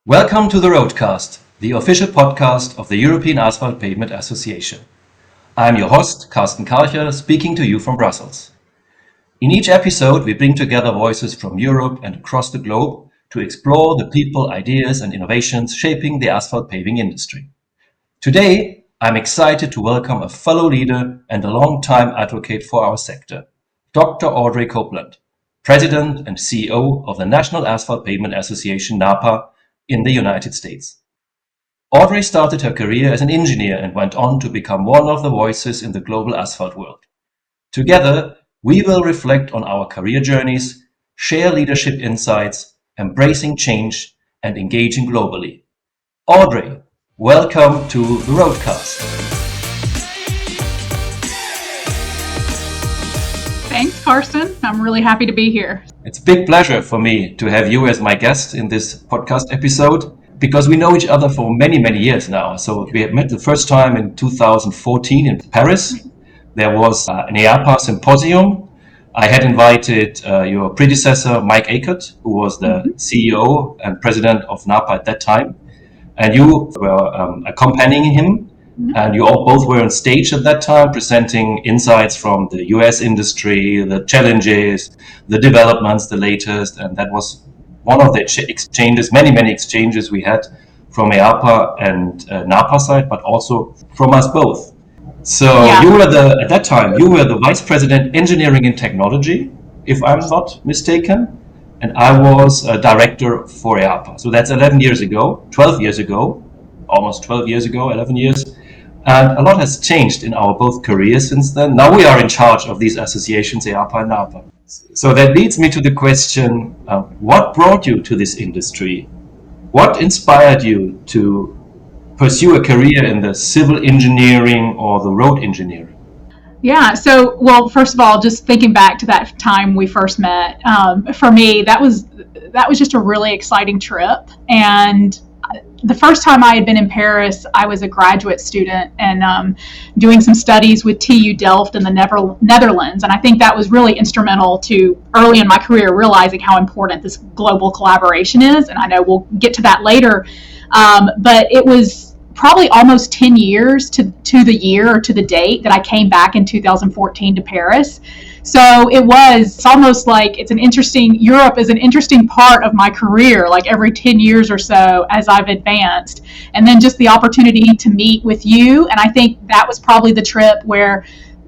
Welcome to the RoadCast, the official podcast of the European Asphalt Pavement Association. I'm your host, Carsten Karcher, speaking to you from Brussels. In each episode, we bring together voices from Europe and across the globe to explore the people, ideas, and innovations shaping the asphalt paving industry. Today, I'm excited to welcome a fellow leader and a long-time advocate for our sector, Dr. Audrey Copeland, President and CEO of the National Asphalt Pavement Association, NAPA, in the United States. Audrey started her career as an engineer and went on to become one of the voices in the global asphalt world. Together, we will reflect on our career journeys, share leadership insights, embracing change, and engaging globally. Audrey, welcome to the RoadCast. Thanks, Carsten. I'm really happy to be here. It's a big pleasure for me to have you as my guest in this podcast episode because we know each other for many, many years now. So we met the first time in 2014 in Paris. There was an NAPA symposium. I had invited your predecessor, Mike Akert, who was the CEO and president of NAPA at that time. And you were accompanying him. And you all both were on stage at that time presenting insights from the US industry, the challenges, the developments, the latest. And that was one of the exchanges, many exchanges we had from EAPA and NAPA side, but also from us both. So You were at that time, you were the Vice President Engineering and Technology, if I'm not mistaken. And I was a director for EAPA. So that's 11 years ago, 11 years. And a lot has changed in our both careers since then. Now we are in charge of these associations, EAPA and NAPA. So that leads me to the question, what brought you to this industry? What inspired you to pursue a career in the civil engineering or the road engineering? Yeah, well, first of all, just thinking back to that time we first met, for me, that was just a really exciting trip. And the first time I had been in Paris, I was a graduate student and doing some studies with TU Delft in the Netherlands. And I think that was really instrumental to early in my career realizing how important this global collaboration is. And I know we'll get to that later. But it was probably almost 10 years to the year or to the date that I came back in 2014 to Paris. So it's almost like Europe is an interesting part of my career, like every 10 years or so as I've advanced. And then just the opportunity to meet with you. And I think that was probably the trip where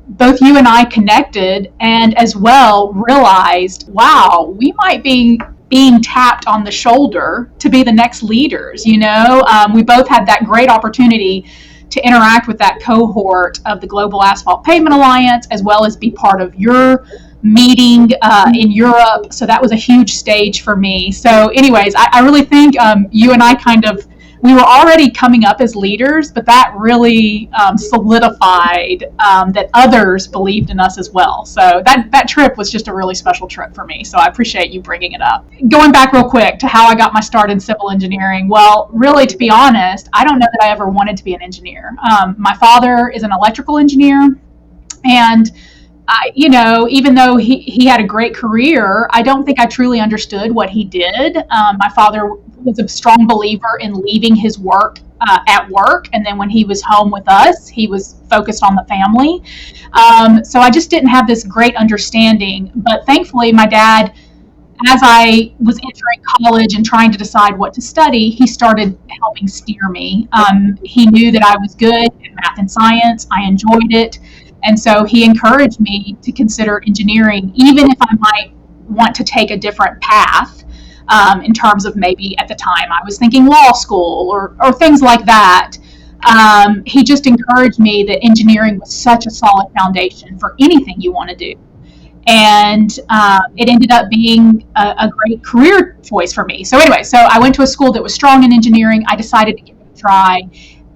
both you and I connected and as well realized, wow, we might be being tapped on the shoulder to be the next leaders. We both had that great opportunity to interact with that cohort of the Global Asphalt Pavement Alliance, as well as be part of your meeting in Europe. So that was a huge stage for me. So anyways, I really think you and I we were already coming up as leaders, but that really solidified that others believed in us as well. So that trip was just a really special trip for me. So I appreciate you bringing it up. Going back real quick to how I got my start in civil engineering. Well, really, to be honest, I don't know that I ever wanted to be an engineer. My father is an electrical engineer, and even though he had a great career, I don't think I truly understood what he did. My father was a strong believer in leaving his work at work, and then when he was home with us, he was focused on the family. So I just didn't have this great understanding. But thankfully, my dad, as I was entering college and trying to decide what to study, he started helping steer me. He knew that I was good at math and science. I enjoyed it. And so he encouraged me to consider engineering, even if I might want to take a different path in terms of maybe at the time I was thinking law school or things like that. He just encouraged me that engineering was such a solid foundation for anything you want to do. And it ended up being a great career choice for me. So anyway, I went to a school that was strong in engineering. I decided to give it a try.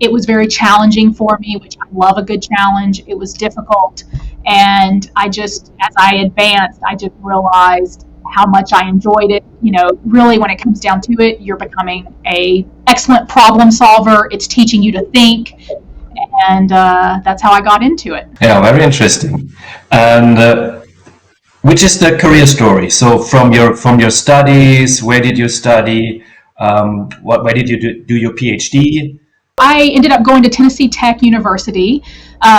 It was very challenging for me, which I love a good challenge. It was difficult. And as I advanced, I just realized how much I enjoyed it. Really when it comes down to it, you're becoming an excellent problem solver. It's teaching you to think. And that's how I got into it. Yeah, very interesting. And which is the career story? So from your studies, where did you study? Where did you do your PhD? I ended up going to Tennessee Tech University,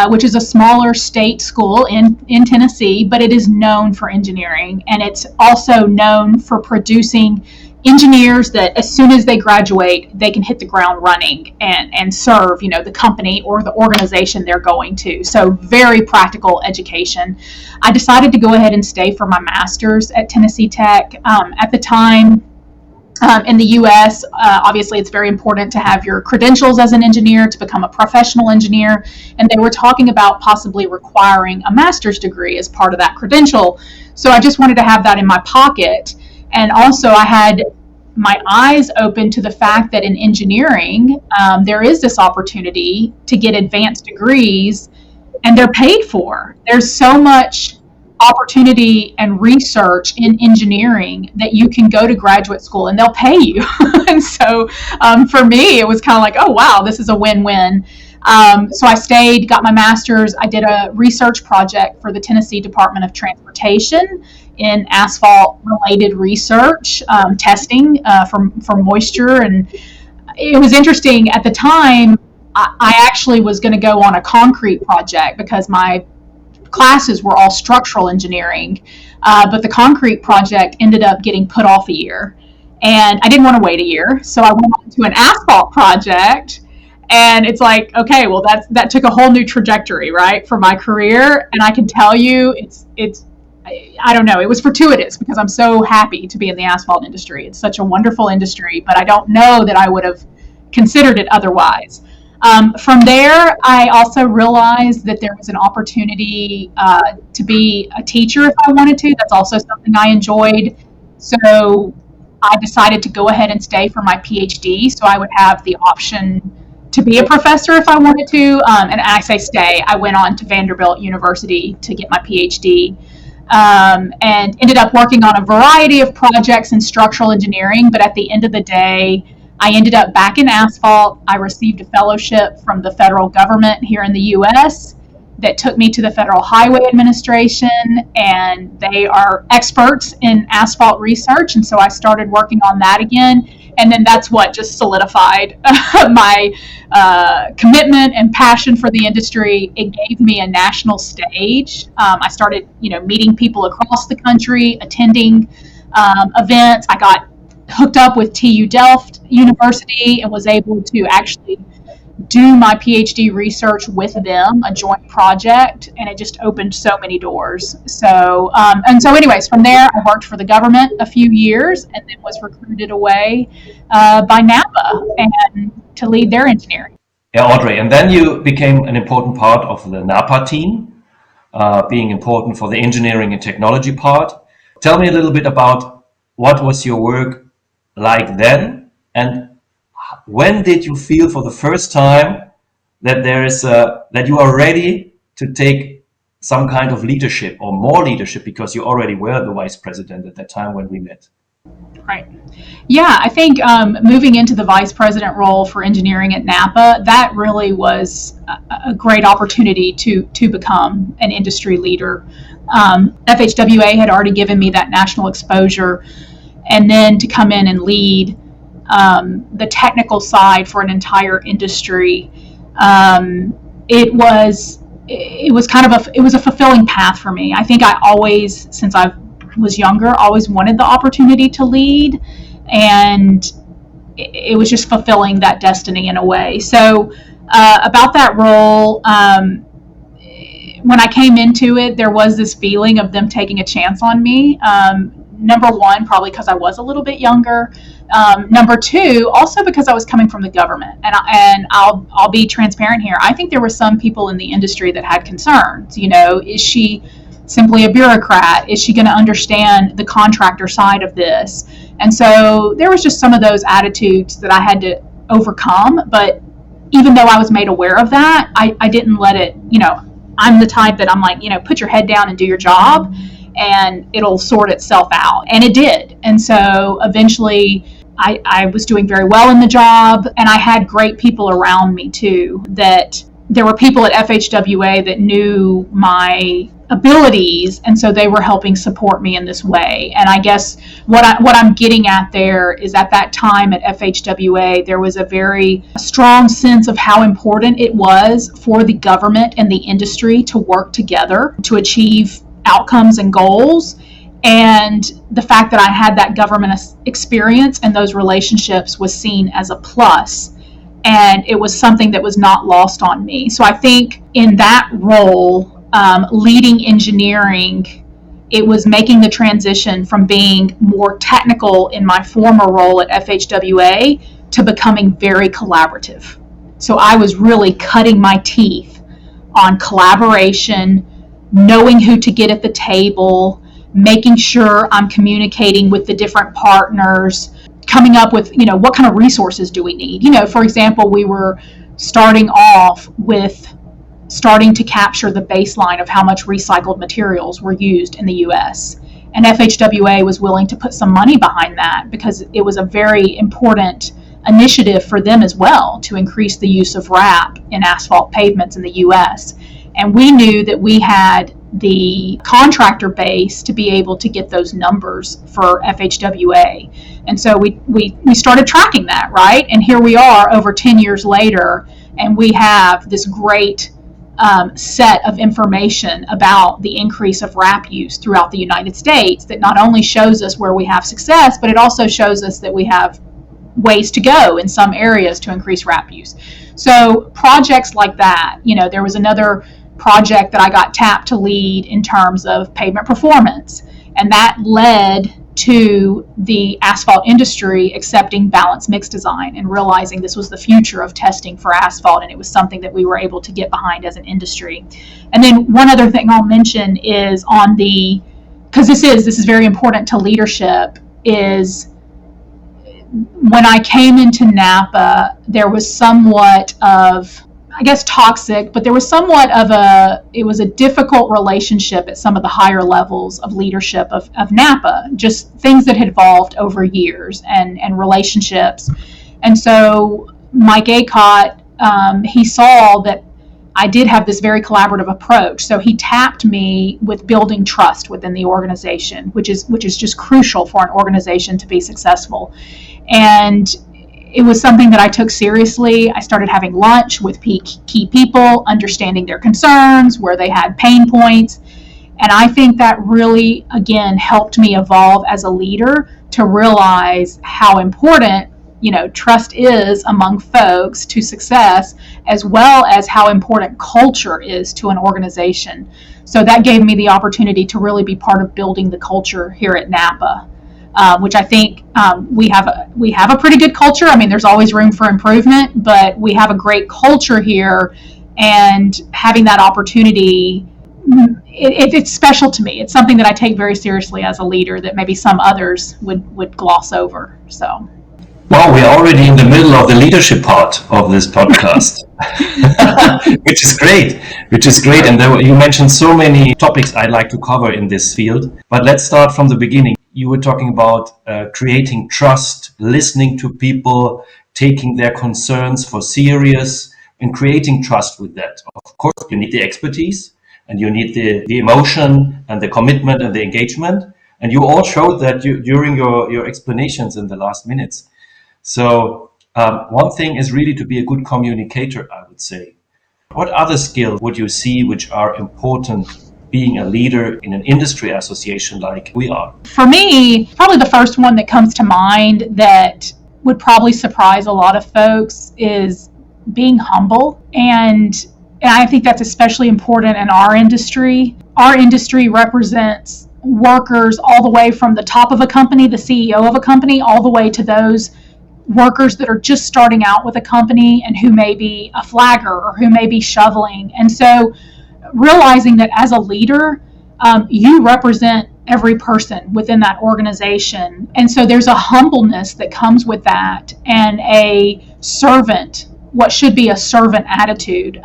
which is a smaller state school in Tennessee, but it is known for engineering. And it's also known for producing engineers that as soon as they graduate, they can hit the ground running and serve, the company or the organization they're going to. So very practical education. I decided to go ahead and stay for my master's at Tennessee Tech. At the time, in the U.S., obviously, it's very important to have your credentials as an engineer to become a professional engineer. And they were talking about possibly requiring a master's degree as part of that credential. So I just wanted to have that in my pocket. And also, I had my eyes open to the fact that in engineering, there is this opportunity to get advanced degrees, and they're paid for. There's so much opportunity and research in engineering that you can go to graduate school and they'll pay you. And so for me, it was kind of like, oh, wow, this is a win-win. So I stayed, got my master's. I did a research project for the Tennessee Department of Transportation in asphalt-related research, testing for moisture. And it was interesting. At the time, I actually was going to go on a concrete project because my classes were all structural engineering, but the concrete project ended up getting put off a year, and I didn't want to wait a year, so I went on to an asphalt project. And it's like, okay, well, that took a whole new trajectory, right, for my career. And I can tell you, I don't know, it was fortuitous because I'm so happy to be in the asphalt industry. It's such a wonderful industry, but I don't know that I would have considered it otherwise. From there, I also realized that there was an opportunity to be a teacher if I wanted to. That's also something I enjoyed. So I decided to go ahead and stay for my PhD, so I would have the option to be a professor if I wanted to. And I say stay. I went on to Vanderbilt University to get my PhD, and ended up working on a variety of projects in structural engineering. But at the end of the day, I ended up back in asphalt. I received a fellowship from the federal government here in the U.S. that took me to the Federal Highway Administration, and they are experts in asphalt research. And so I started working on that again. And then that's what just solidified my commitment and passion for the industry. It gave me a national stage. I started, meeting people across the country, attending events. I got hooked up with TU Delft University and was able to actually do my PhD research with them, a joint project, and it just opened so many doors. So anyways, from there, I worked for the government a few years and then was recruited away by NAPA and to lead their engineering. Yeah, Audrey, and then you became an important part of the NAPA team, being important for the engineering and technology part. Tell me a little bit about what was your work like then, and when did you feel for the first time that that you are ready to take some kind of leadership or more leadership, because you already were the vice president at that time when we met? Right. Yeah, I think moving into the vice president role for engineering at NAPA, that really was a great opportunity to become an industry leader. FHWA had already given me that national exposure, and then to come in and lead the technical side for an entire industry, it was a fulfilling path for me. I think I always, since I was younger, always wanted the opportunity to lead, and it was just fulfilling that destiny in a way. So about that role, when I came into it, there was this feeling of them taking a chance on me. Number one, probably because I was a little bit younger. Number two, also because I was coming from the government. And I'll be transparent here. I think there were some people in the industry that had concerns. Is she simply a bureaucrat? Is she going to understand the contractor side of this? And so there was just some of those attitudes that I had to overcome. But even though I was made aware of that, I didn't let it, I'm the type that I'm like, put your head down and do your job, and it'll sort itself out. And it did. And so eventually I was doing very well in the job, and I had great people around me too. That there were people at FHWA that knew my abilities, and so they were helping support me in this way. And I guess what I'm getting at there is, at that time at FHWA, there was a very strong sense of how important it was for the government and the industry to work together to achieve outcomes and goals. And the fact that I had that government experience and those relationships was seen as a plus. And it was something that was not lost on me. So I think in that role, leading engineering, it was making the transition from being more technical in my former role at FHWA to becoming very collaborative. So I was really cutting my teeth on collaboration, knowing who to get at the table, making sure I'm communicating with the different partners, coming up with, what kind of resources do we need? For example, we were starting off with starting to capture the baseline of how much recycled materials were used in the U.S. And FHWA was willing to put some money behind that because it was a very important initiative for them as well to increase the use of RAP in asphalt pavements in the U.S. And we knew that we had the contractor base to be able to get those numbers for FHWA. And so we started tracking that, right? And here we are over 10 years later, and we have this great set of information about the increase of RAP use throughout the United States that not only shows us where we have success, but it also shows us that we have ways to go in some areas to increase RAP use. So projects like that, there was another project that I got tapped to lead in terms of pavement performance, and that led to the asphalt industry accepting balanced mix design and realizing this was the future of testing for asphalt, and it was something that we were able to get behind as an industry. And then one other thing I'll mention is because this is very important to leadership, is when I came into NAPA, there was somewhat of, I guess, toxic, but there was somewhat of it was a difficult relationship at some of the higher levels of leadership of NAPA, just things that had evolved over years and relationships. And so Mike Acott, he saw that I did have this very collaborative approach. So he tapped me with building trust within the organization, which is just crucial for an organization to be successful. And it was something that I took seriously. I started having lunch with key people, understanding their concerns, where they had pain points. And I think that really, again, helped me evolve as a leader to realize how important, trust is among folks to success, as well as how important culture is to an organization. So that gave me the opportunity to really be part of building the culture here at NAPA. Which I think we have a pretty good culture. I mean, there's always room for improvement, but we have a great culture here, and having that opportunity, it's special to me. It's something that I take very seriously as a leader that maybe some others would gloss over. So. Well, we're already in the middle of the leadership part of this podcast, which is great. And you mentioned so many topics I'd like to cover in this field, but let's start from the beginning. You were talking about creating trust, listening to people, taking their concerns for serious, and creating trust with that. Of course, you need the expertise, and you need the emotion and the commitment and the engagement. And you all showed that during your explanations in the last minutes. So one thing is really to be a good communicator, I would say. What other skills would you see which are important being a leader in an industry association like we are? For me, probably the first one that comes to mind that would probably surprise a lot of folks is being humble. And I think that's especially important in our industry. Our industry represents workers all the way from the top of a company, the CEO of a company, all the way to those workers that are just starting out with a company and who may be a flagger or who may be shoveling. And so realizing that as a leader, you represent every person within that organization. And so there's a humbleness that comes with that, and a servant, what should be a servant attitude.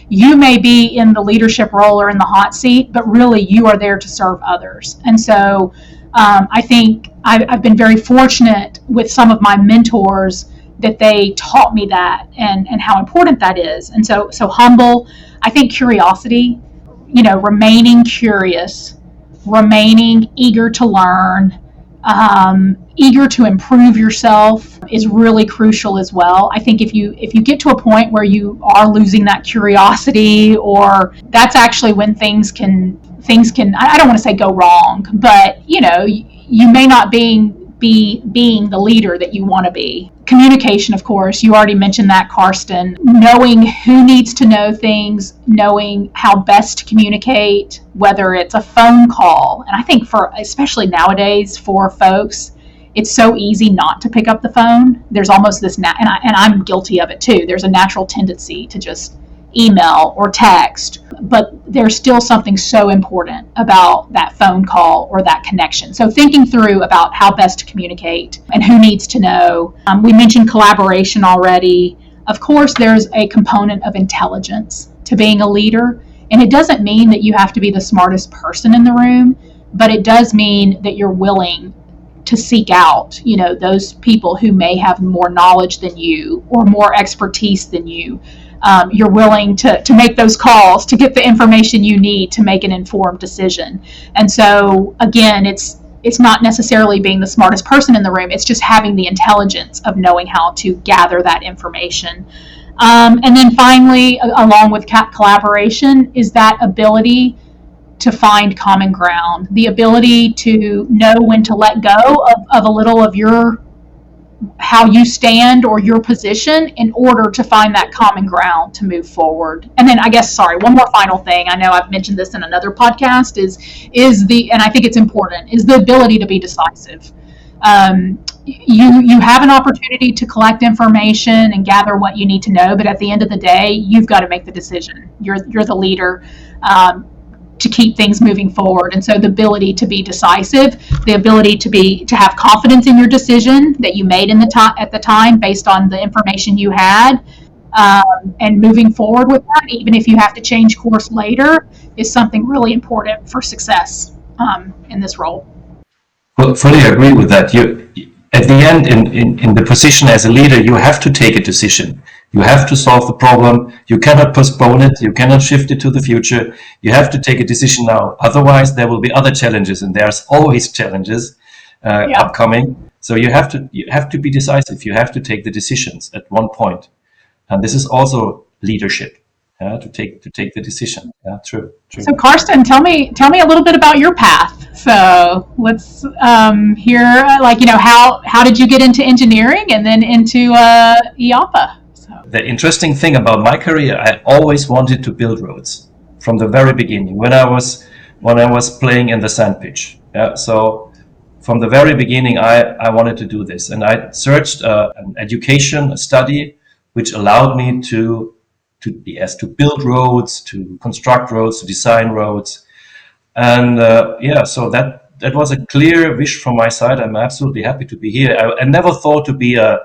You may be in the leadership role or in the hot seat, but really you are there to serve others. And so I think I've been very fortunate with some of my mentors that they taught me that and how important that is. And so humble. I think curiosity. remaining curious, remaining eager to learn, eager to improve yourself is really crucial as well. I think if you get to a point where you are losing that curiosity, or that's actually when things can I don't want to say go wrong, but you may not be being the leader that you want to be. Communication, of course, you already mentioned that, Carsten. Knowing who needs to know things, knowing how best to communicate, whether it's a phone call. And I think especially nowadays for folks, it's so easy not to pick up the phone. There's almost this, and I'm guilty of it too. There's a natural tendency to just email or text, but there's still something so important about that phone call or that connection. So thinking through about how best to communicate and who needs to know. We mentioned collaboration already. Of course, there's a component of intelligence to being a leader, and it doesn't mean that you have to be the smartest person in the room, but it does mean that you're willing to seek out, those people who may have more knowledge than you or more expertise than you. You're willing to make those calls to get the information you need to make an informed decision. And so, again, it's not necessarily being the smartest person in the room. It's just having the intelligence of knowing how to gather that information. And then finally, along with collaboration, is that ability to find common ground, the ability to know when to let go of a little of how you stand or your position in order to find that common ground to move forward. And then one more final thing. I know I've mentioned this in another podcast and I think it's important, is the ability to be decisive. You have an opportunity to collect information and gather what you need to know, but at the end of the day, you've got to make the decision. You're the leader. To keep things moving forward. And so the ability to be decisive, the ability to have confidence in your decision that you made at the time based on the information you had, and moving forward with that, even if you have to change course later, is something really important for success in this role. Well, fully agree with that. At the end, in the position as a leader, you have to take a decision. You have to solve the problem. You cannot postpone it. You cannot shift it to the future. You have to take a decision now. Otherwise, there will be other challenges, and there's always challenges upcoming. So you have to be decisive. You have to take the decisions at one point, and this is also leadership. To take the decision. Yeah, true. So Carsten, tell me a little bit about your path. So let's hear, how did you get into engineering and then into IAPA? The interesting thing about my career, I always wanted to build roads from the very beginning. When I was playing in the sand pitch. Yeah, so from the very beginning, I wanted to do this, and I searched an education, a study, which allowed me to build roads, to construct roads, to design roads. And so that was a clear wish from my side. I'm absolutely happy to be here. I never thought to be a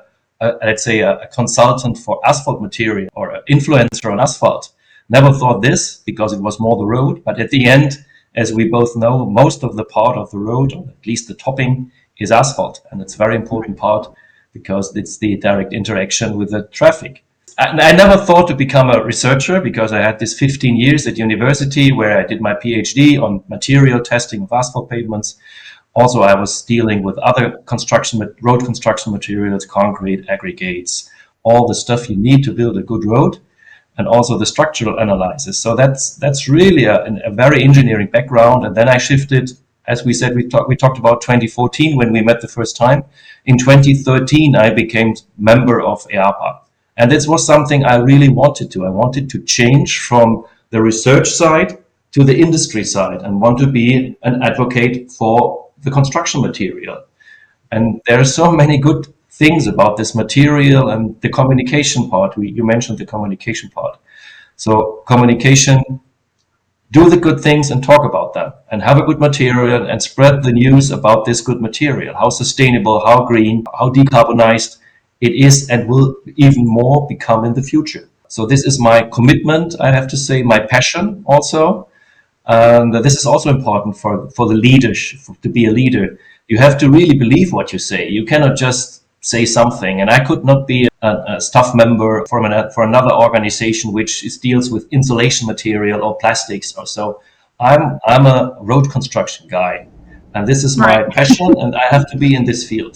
consultant for asphalt material or an influencer on asphalt. Never thought this, because it was more the road. But at the end, as we both know, most of the part of the road, or at least the topping, is asphalt. And it's a very important part because it's the direct interaction with the traffic. I never thought to become a researcher, because I had this 15 years at university where I did my PhD on material testing of asphalt pavements. Also, I was dealing with other road construction materials, concrete, aggregates, all the stuff you need to build a good road, and also the structural analysis. So that's really a very engineering background. And then I shifted, as we said, we talked about 2014 when we met the first time. In 2013, I became member of IAPA. And this was something I really wanted to. I wanted to change from the research side to the industry side and want to be an advocate for the construction material. And there are so many good things about this material and the communication part. You mentioned the communication part. So communication, do the good things and talk about them, and have a good material and spread the news about this good material, how sustainable, how green, how decarbonized it is and will even more become in the future. So this is my commitment, I have to say, my passion also. And this is also important for the leadership, to be a leader. You have to really believe what you say. You cannot just say something. And I could not be a staff member for another organization which deals with insulation material or plastics or so. I'm a road construction guy, and this is my passion, and I have to be in this field.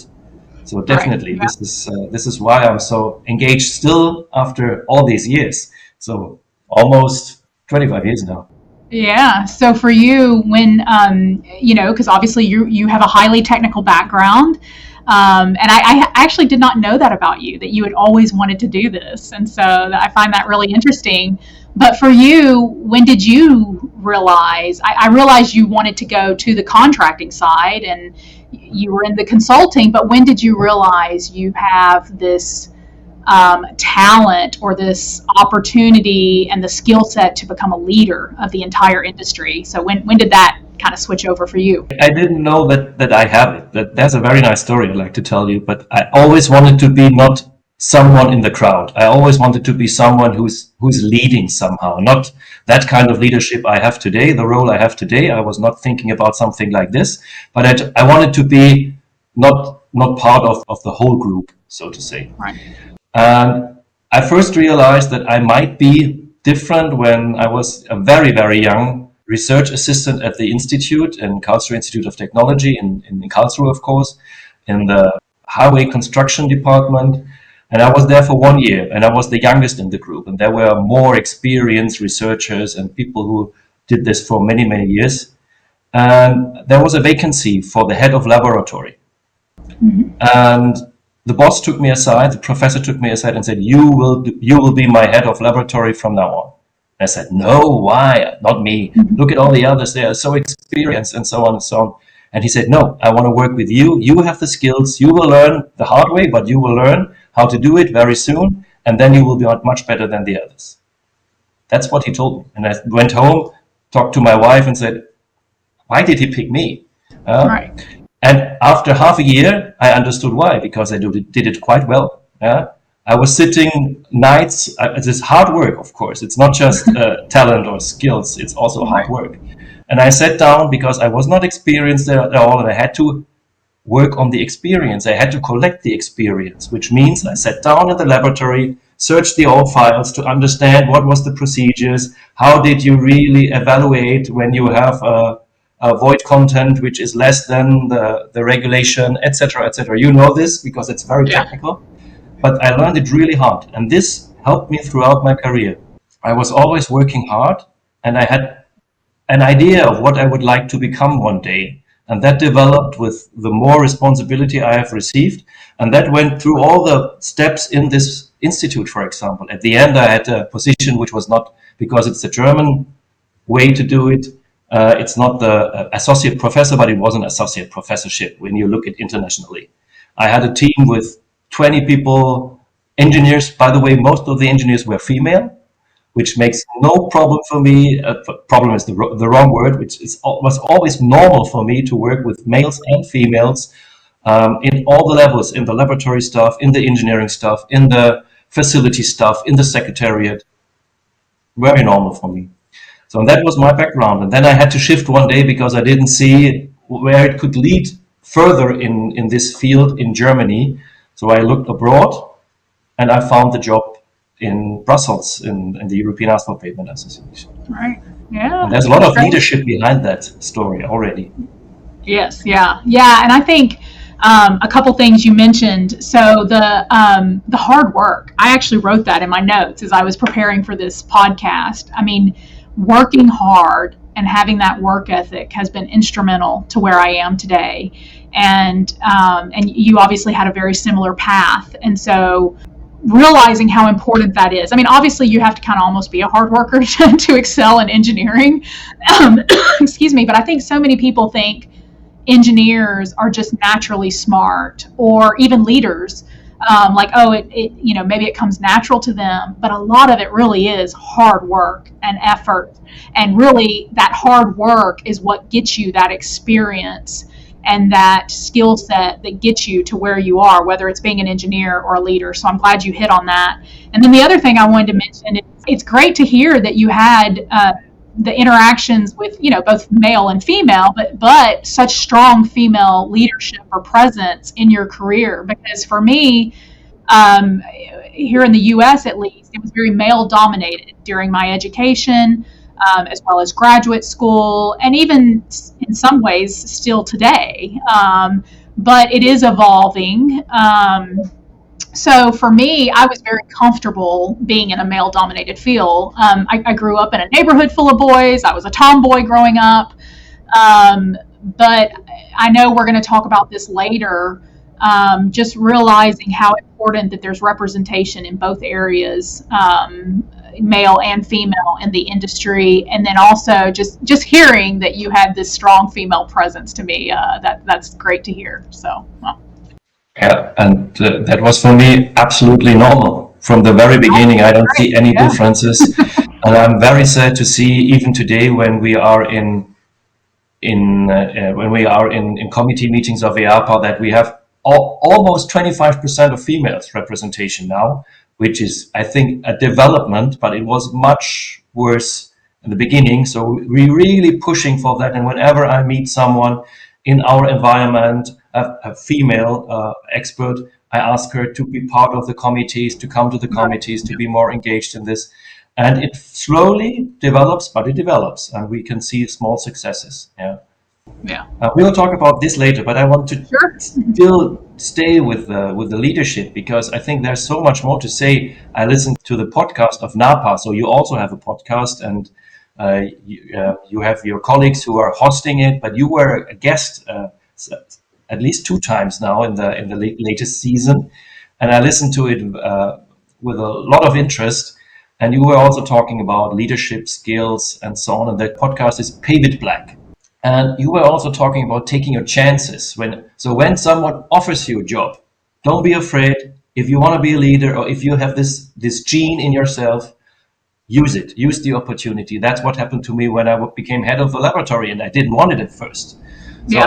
So definitely, this is why I'm so engaged still after all these years. So almost 25 years now. Yeah. So for you, when because obviously you have a highly technical background, and I actually did not know that about you, that you had always wanted to do this, and so I find that really interesting. But for you, when did you realize? I realized you wanted to go to the contracting side, and you were in the consulting. But when did you realize you have this talent or this opportunity and the skill set to become a leader of the entire industry? So when did that kind of switch over for you? I didn't know that I have it. That's a very nice story I'd like to tell you, but I always wanted to be not someone in the crowd. I always wanted to be someone who's leading somehow, not that kind of leadership I have today, the role I have today. I was not thinking about something like this, but I wanted to be not part of the whole group, so to say. Right. And I first realized that I might be different when I was a very, very young research assistant at the institute, in Karlsruhe Institute of Technology, in Karlsruhe, of course, in the highway construction department. And I was there for 1 year, and I was the youngest in the group. And there were more experienced researchers and people who did this for many, many years. And there was a vacancy for the head of laboratory. Mm-hmm. And the boss took me aside, the professor took me aside and said, you will be my head of laboratory from now on. I said, no, why? Not me. Mm-hmm. Look at all the others. They are so experienced and so on and so on. And he said, no, I want to work with you. You have the skills. You will learn the hard way, but you will learn how to do it very soon. And then you will be much better than the others. That's what he told me. And I went home, talked to my wife and said, why did he pick me? Right. And after half a year, I understood why, because I did it quite well. I was sitting nights. It's hard work, of course. It's not just talent or skills. It's also hard work. And I sat down because I was not experienced at all, and I had to work on the experience. I had to collect the experience, which means I sat down in the laboratory, searched the old files to understand what was the procedures, how did you really evaluate when you have a void content which is less than the regulation, etc., etc. You know this because it's very technical, but I learned it really hard, and this helped me throughout my career. I was always working hard, and I had an idea of what I would like to become one day. And that developed with the more responsibility I have received. And that went through all the steps in this institute, for example. At the end, I had a position which was not, because it's the German way to do it, it's not the associate professor, but it was an associate professorship when you look at internationally. I had a team with 20 people, engineers. By the way, most of the engineers were female, which makes no problem for me. Problem is the wrong word, which was always normal for me to work with males and females in all the levels, in the laboratory stuff, in the engineering stuff, in the facility stuff, in the secretariat. Very normal for me. So that was my background. And then I had to shift one day because I didn't see where it could lead further in this field in Germany. So I looked abroad and I found the job in Brussels, in the European Asphalt Pavement Association. Right. Yeah. And there's a lot of leadership behind that story already. Yes. Yeah. And I think a couple things you mentioned. So the hard work. I actually wrote that in my notes as I was preparing for this podcast. I mean, working hard and having that work ethic has been instrumental to where I am today. And you obviously had a very similar path. And so realizing how important that is. I mean, obviously you have to kind of almost be a hard worker to excel in engineering. Excuse me, but I think so many people think engineers are just naturally smart, or even leaders, like, oh, it maybe it comes natural to them, but a lot of it really is hard work and effort. And really that hard work is what gets you that experience and that skill set that gets you to where you are, whether it's being an engineer or a leader. So I'm glad you hit on that. And then the other thing I wanted to mention, it's great to hear that you had the interactions with, both male and female, but such strong female leadership or presence in your career. Because for me, here in the U.S. at least, it was very male dominated during my education, as well as graduate school, and even in some ways still today. But it is evolving. So for me, I was very comfortable being in a male-dominated field. I grew up in a neighborhood full of boys. I was a tomboy growing up. But I know we're going to talk about this later, just realizing how important that there's representation in both areas, male and female in the industry. And then also just hearing that you had this strong female presence to me, that's great to hear. So, well. Yeah, and that was for me absolutely normal from the very beginning. I don't see any differences, and I'm very sad to see even today when we are in committee meetings of EAPA that we have almost 25% of females representation now, which is, I think, a development, but it was much worse in the beginning. So we're really pushing for that, and whenever I meet someone in our environment, a female expert, I ask her to be part of the committees, to come to the committees, to be more engaged in this. And it slowly develops, but it develops, and we can see small successes. Yeah. We'll talk about this later, but I want to still stay with the leadership, because I think there's so much more to say. I listened to the podcast of NAPA, so you also have a podcast, and you have your colleagues who are hosting it, but you were a guest at least 2 times now in the latest season, and I listened to it with a lot of interest. And you were also talking about leadership skills and so on. And that podcast is Pave It Black. And you were also talking about taking your chances. When someone offers you a job, don't be afraid. If you want to be a leader, or if you have this gene in yourself, use it. Use the opportunity. That's what happened to me when I became head of the laboratory, and I didn't want it at first. So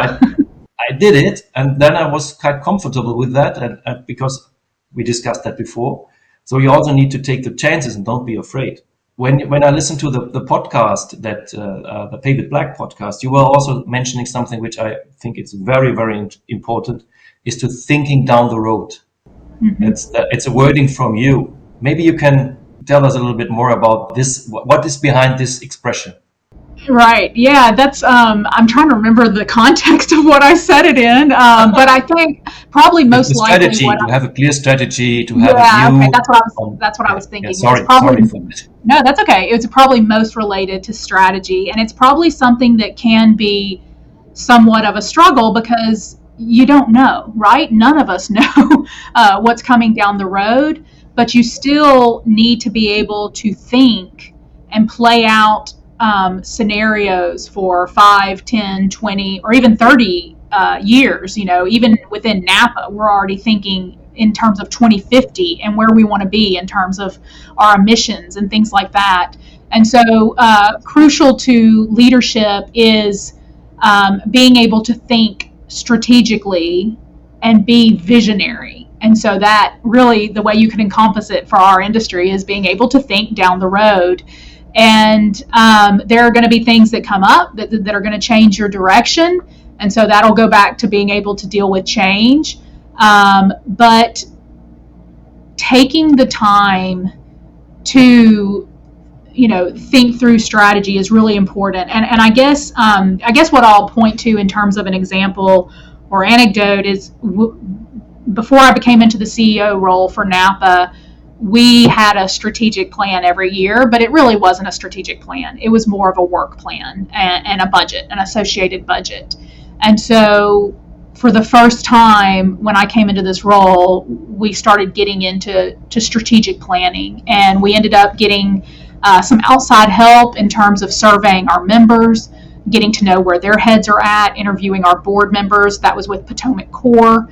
I did it, and then I was quite comfortable with that, and because we discussed that before. So you also need to take the chances and don't be afraid. When I listened to the podcast, that the Pave It Black podcast, you were also mentioning something which I think is very, very important, is to thinking down the road. Mm-hmm. It's a wording from you. Maybe you can tell us a little bit more about this. What is behind this expression? Right. Yeah, that's I'm trying to remember the context of what I said it in, but I think probably most likely to have a clear strategy, to have a view. Okay, that's what I was thinking. Sorry for that. No, that's okay. It's probably most related to strategy, and it's probably something that can be somewhat of a struggle because you don't know, right? None of us know what's coming down the road, but you still need to be able to think and play out scenarios for 5, 10, 20, or even 30 years. Even within NAPA, we're already thinking in terms of 2050 and where we want to be in terms of our emissions and things like that. And so crucial to leadership is being able to think strategically and be visionary. And so that really, the way you can encompass it for our industry is being able to think down the road. And there are going to be things that come up that are going to change your direction. And so that'll go back to being able to deal with change. But taking the time to, think through strategy is really important. And I guess what I'll point to in terms of an example or anecdote is before I became into the CEO role for NAPA, we had a strategic plan every year, but it really wasn't a strategic plan. It was more of a work plan and a budget, an associated budget. And so for the first time when I came into this role, we started getting into strategic planning, and we ended up getting some outside help in terms of surveying our members, getting to know where their heads are at, interviewing our board members. That was with Potomac Core,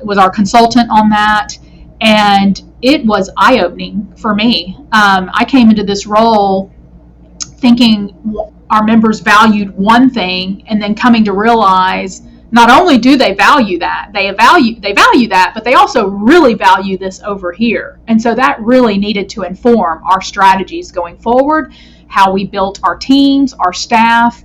was our consultant on that. And it was eye-opening for me. I came into this role thinking our members valued one thing, and then coming to realize not only do they value that, they value that, but they also really value this over here. And so that really needed to inform our strategies going forward, how we built our teams, our staff.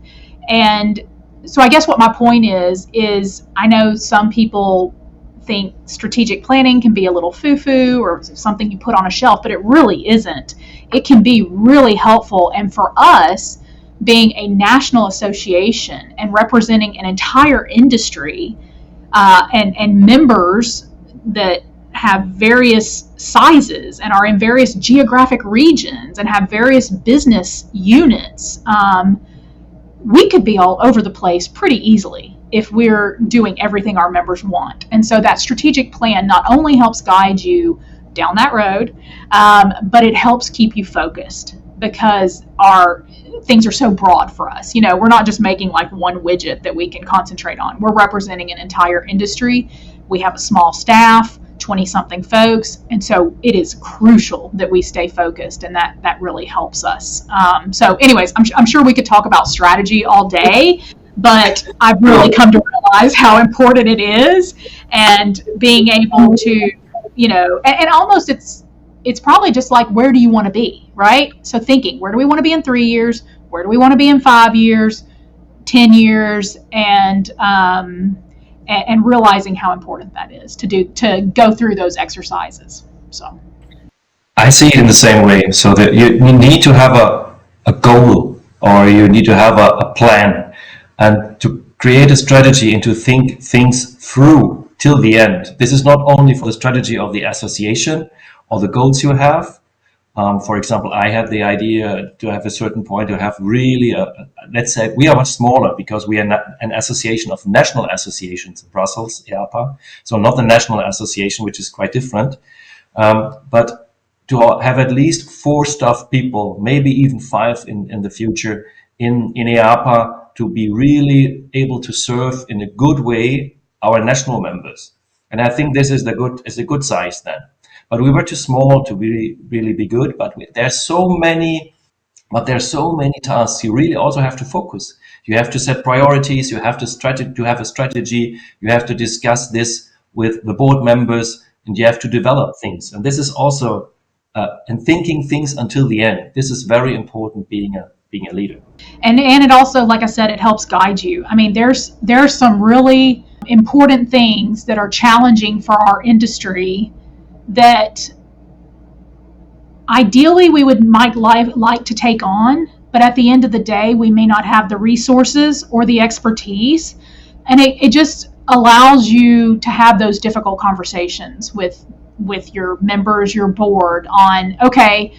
And so I guess what my point is I know some people think strategic planning can be a little foo-foo or something you put on a shelf, but it really isn't. It can be really helpful. And for us, being a national association and representing an entire industry and members that have various sizes and are in various geographic regions and have various business units, we could be all over the place pretty easily if we're doing everything our members want. And so that strategic plan not only helps guide you down that road, but it helps keep you focused, because our things are so broad for us. You know, we're not just making like one widget that we can concentrate on. We're representing an entire industry. We have a small staff, 20-something folks, and so it is crucial that we stay focused, and that really helps us. So anyways, I'm sure we could talk about strategy all day, but I've really come to realize how important it is, and being able to, you know, and almost it's probably just like, where do you want to be, right? So thinking, where do we want to be in 3 years? Where do we want to be in 5 years, 10 years? And realizing how important that is to go through those exercises. So I see it in the same way. So that you need to have a goal, or you need to have a plan, and to create a strategy and to think things through till the end. This is not only for the strategy of the association or the goals you have. For example, I had the idea to have a certain point to have really let's say we are much smaller because we are an association of national associations in Brussels, NAPA. So not the National Association, which is quite different. But to have at least 4 staff people, maybe even 5 in the future in NAPA, to be really able to serve in a good way our national members. And I think this is a good size then. But we were too small to really be good. But there's so many tasks. You really also have to focus. You have to set priorities. You have to have a strategy. You have to discuss this with the board members, and you have to develop things. And this is also and thinking things until the end. This is very important, being a leader. And it also, like I said, it helps guide you. I mean, there's some really important things that are challenging for our industry that ideally we might like to take on, but at the end of the day, we may not have the resources or the expertise. And it just allows you to have those difficult conversations with your members, your board, on, okay,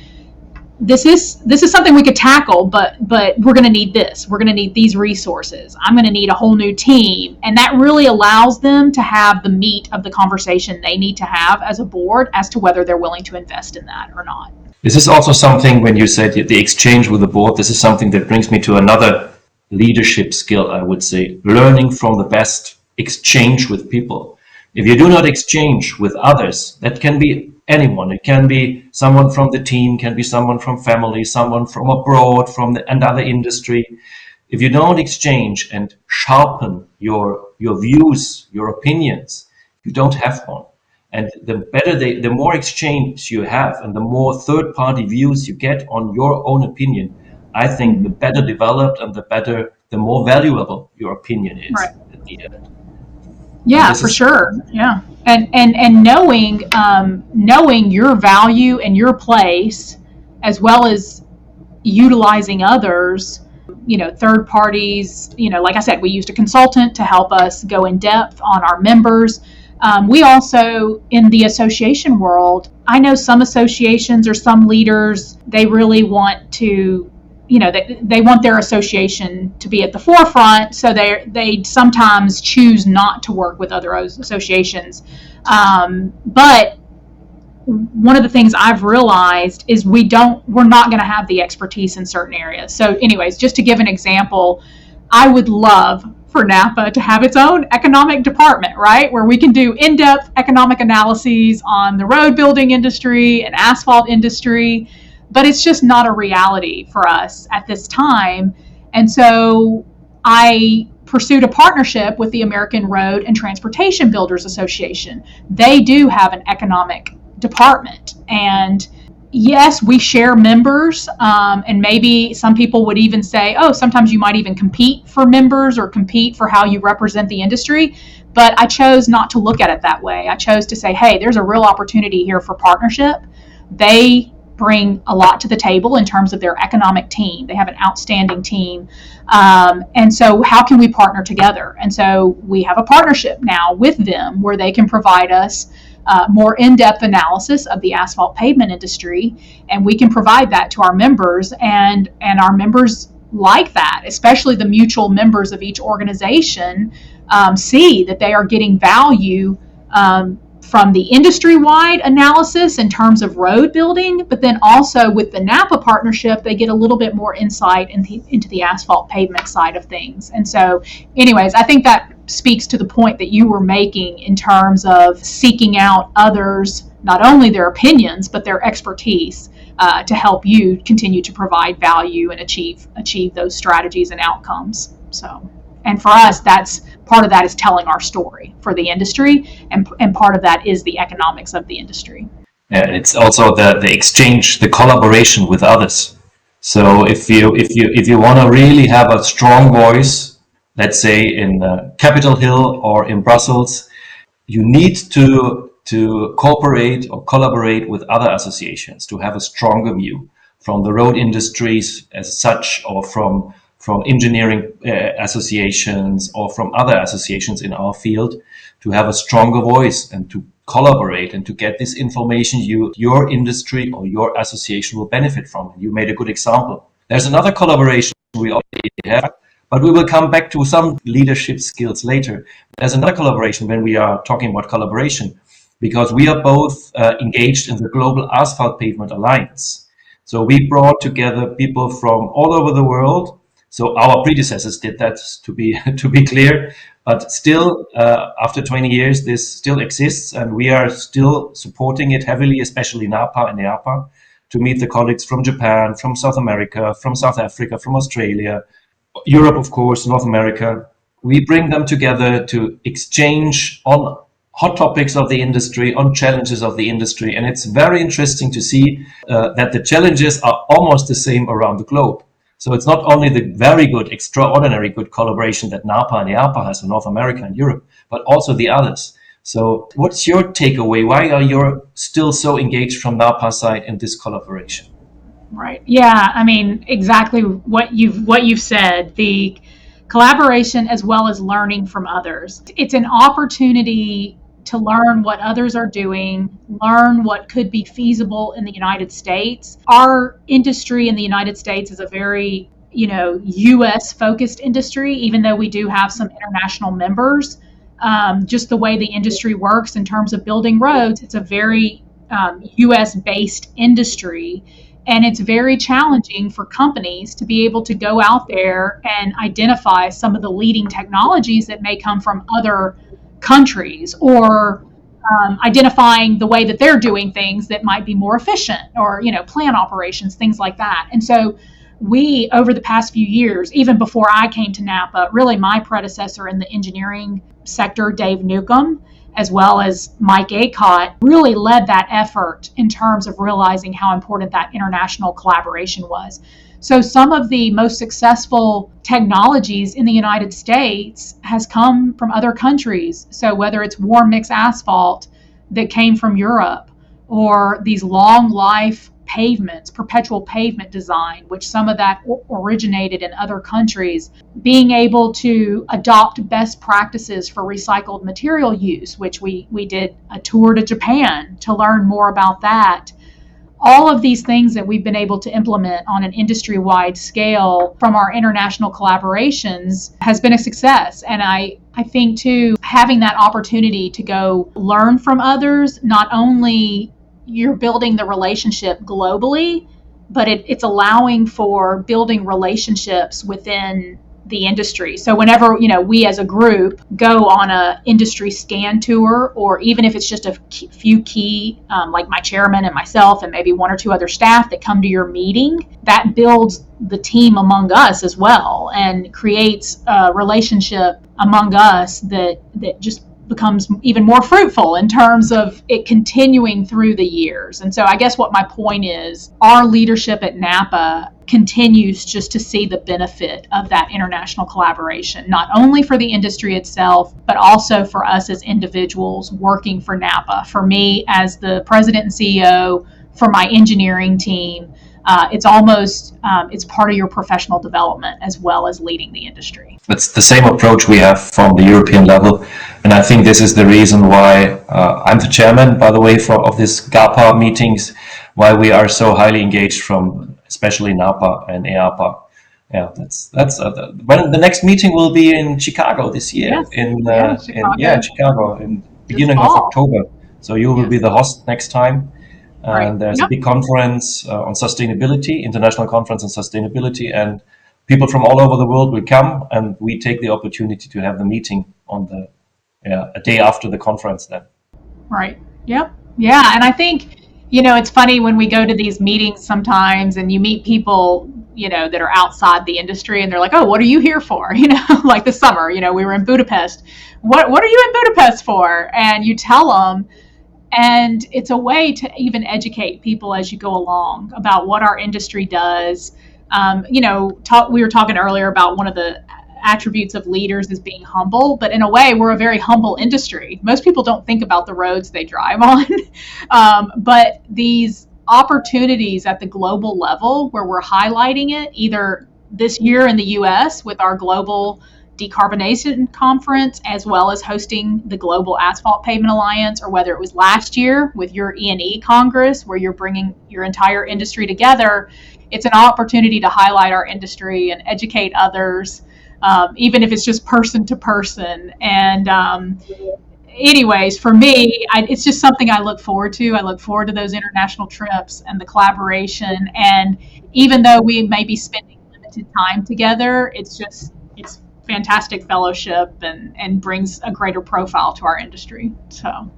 this is something we could tackle, but we're going to need this. We're going to need these resources. I'm going to need a whole new team. And that really allows them to have the meat of the conversation they need to have as a board as to whether they're willing to invest in that or not. This is also something, when you said the exchange with the board, this is something that brings me to another leadership skill, I would say, learning from the best, exchange with people. If you do not exchange with others, that can be anyone. It can be someone from the team, can be someone from family, someone from abroad, from another industry. If you don't exchange and sharpen your views, your opinions, you don't have one. And the more exchange you have, and the more third-party views you get on your own opinion, I think the better developed and the more valuable your opinion is, right, at the end. Yeah, for sure. Yeah. And knowing your value and your place, as well as utilizing others, third parties, like I said, we used a consultant to help us go in depth on our members. We also, in the association world, I know some associations or some leaders, they really want to, they want their association to be at the forefront, so they sometimes choose not to work with other associations. But one of the things I've realized is we're not going to have the expertise in certain areas. So anyways, just to give an example, I would love for NAPA to have its own economic department, right? Where we can do in-depth economic analyses on the road building industry and asphalt industry. But it's just not a reality for us at this time. And so I pursued a partnership with the American Road and Transportation Builders Association. They do have an economic department. And yes, we share members, and maybe some people would even say, oh, sometimes you might even compete for members or compete for how you represent the industry. But I chose not to look at it that way. I chose to say, hey, there's a real opportunity here for partnership. They bring a lot to the table in terms of their economic team. They have an outstanding team. And so how can we partner together? And so we have a partnership now with them where they can provide us more in-depth analysis of the asphalt pavement industry, and we can provide that to our members, and our members like that, especially the mutual members of each organization, see that they are getting value from the industry-wide analysis in terms of road building, but then also with the NAPA partnership, they get a little bit more insight into the asphalt pavement side of things. And so, anyways, I think that speaks to the point that you were making in terms of seeking out others, not only their opinions, but their expertise to help you continue to provide value and achieve those strategies and outcomes. So, and for us, that's part of that is telling our story for the industry, and part of that is the economics of the industry. Yeah, it's also the exchange, the collaboration with others. So if you want to really have a strong voice, let's say in Capitol Hill or in Brussels, you need to cooperate or collaborate with other associations to have a stronger view from the road industries as such, or from engineering associations, or from other associations in our field, to have a stronger voice and to collaborate and to get this information your industry or your association will benefit from. You made a good example. There's another collaboration we already have, but we will come back to some leadership skills later. There's another collaboration when we are talking about collaboration, because we are both engaged in the Global Asphalt Pavement Alliance. So we brought together people from all over the world. So our predecessors did that, to be clear, but still, after 20 years, this still exists, and we are still supporting it heavily, especially NAPA and NAPA, to meet the colleagues from Japan, from South America, from South Africa, from Australia, Europe, of course, North America. We bring them together to exchange on hot topics of the industry, on challenges of the industry, and it's very interesting to see that the challenges are almost the same around the globe. So it's not only the very good, extraordinary good collaboration that NAPA and NAPA has in North America and Europe, but also the others. So what's your takeaway? Why are you still so engaged from NAPA side in this collaboration? Right. Yeah. I mean, exactly what you've said. The collaboration as well as learning from others. It's an opportunity to learn what others are doing, learn what could be feasible in the United States. Our industry in the United States is a very, U.S. focused industry, even though we do have some international members. Just the way the industry works in terms of building roads, it's a very U.S. based industry. And it's very challenging for companies to be able to go out there and identify some of the leading technologies that may come from other countries, or identifying the way that they're doing things that might be more efficient, or plant operations, things like that. And so we, over the past few years, even before I came to NAPA, really my predecessor in the engineering sector, Dave Newcomb, as well as Mike Acott, really led that effort in terms of realizing how important that international collaboration was. So some of the most successful technologies in the United States has come from other countries. So whether it's warm mix asphalt that came from Europe, or these long life pavements, perpetual pavement design, which some of that originated in other countries, being able to adopt best practices for recycled material use, which we did a tour to Japan to learn more about that. All of these things that we've been able to implement on an industry-wide scale from our international collaborations has been a success. And I think, too, having that opportunity to go learn from others, not only you're building the relationship globally, but it's allowing for building relationships within the industry. So whenever, we as a group go on a industry scan tour, or even if it's just a few key, like my chairman and myself and maybe one or two other staff that come to your meeting, that builds the team among us as well, and creates a relationship among us that just becomes even more fruitful in terms of it continuing through the years. And so I guess what my point is, our leadership at NAPA continues just to see the benefit of that international collaboration, not only for the industry itself, but also for us as individuals working for NAPA. For me as the president and CEO, for my engineering team, it's almost it's part of your professional development as well as leading the industry. That's the same approach we have from the European level, and I think this is the reason why I'm the chairman, by the way, of this GAPA meetings, why we are so highly engaged from especially NAPA and EAPA. Yeah, that's when the next meeting will be in Chicago this year. Yes. In Chicago in beginning of October. So you will be the host next time. And there's a big conference on sustainability, international conference on sustainability, and people from all over the world will come, and we take the opportunity to have the meeting on a day after the conference then. Right. Yep. Yeah. And I think, it's funny when we go to these meetings sometimes and you meet people, that are outside the industry and they're like, oh, what are you here for? Like this summer, we were in Budapest. What are you in Budapest for? And you tell them. And it's a way to even educate people as you go along about what our industry does. We were talking earlier about one of the attributes of leaders is being humble, but in a way, we're a very humble industry. Most people don't think about the roads they drive on, but these opportunities at the global level where we're highlighting it, either this year in the U.S. with our global decarbonization conference, as well as hosting the Global Asphalt Pavement Alliance, or whether it was last year with your E&E Congress, where you're bringing your entire industry together. It's an opportunity to highlight our industry and educate others, even if it's just person to person. And anyways, for me, it's just something I look forward to. I look forward to those international trips and the collaboration. And even though we may be spending limited time together, it's fantastic fellowship and brings a greater profile to our industry. So,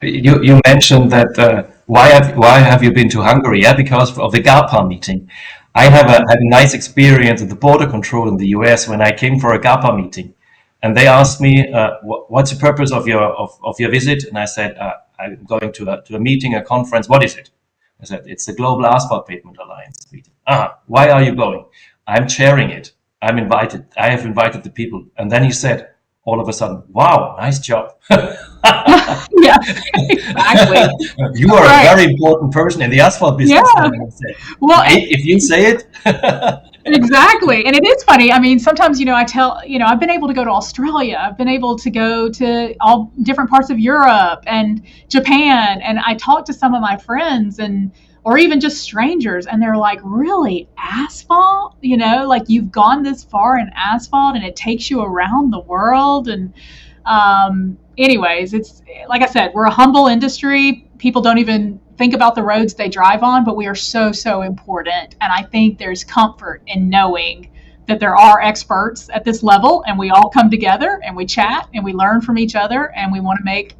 you mentioned that why have you been to Hungary? Yeah, because of the GAPA meeting. I had a nice experience at the border control in the US when I came for a GAPA meeting, and they asked me, "What's the purpose of your visit?" And I said, "I'm going to a meeting, a conference. What is it?" I said, "It's the Global Asphalt Pavement Alliance meeting." Why are you going? I'm chairing it. I'm invited. I have invited the people. And then he said, all of a sudden, wow, nice job. Yeah, exactly. You are a very important person in the asphalt business. Yeah. Well, if you say it. Exactly. And it is funny. I mean, sometimes, I've been able to go to Australia. I've been able to go to all different parts of Europe and Japan. And I talk to some of my friends or even just strangers, and they're like, really, asphalt? Like you've gone this far in asphalt and it takes you around the world. And anyways, it's like I said, we're a humble industry. People don't even think about the roads they drive on, but we are so, so important. And I think there's comfort in knowing that there are experts at this level, and we all come together and we chat and we learn from each other, and we want to make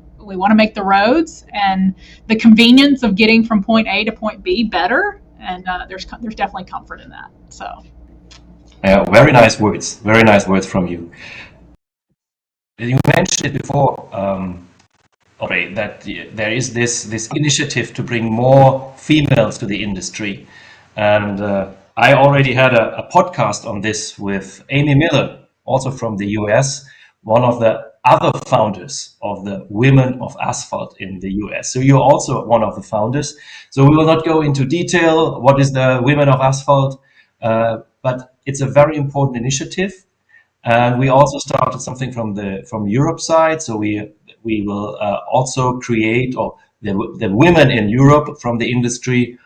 the roads and the convenience of getting from point A to point B better. And there's definitely comfort in that. So, yeah, very nice words. Very nice words from you. You mentioned it before, Audrey, that there is this initiative to bring more females to the industry, and I already had a podcast on this with Amy Miller, also from the US, one of the other founders of the Women of Asphalt in the US. So you're also one of the founders. So we will not go into detail what is the Women of Asphalt, but it's a very important initiative. And we also started something from Europe side. So we will also create, or the women in Europe from the industry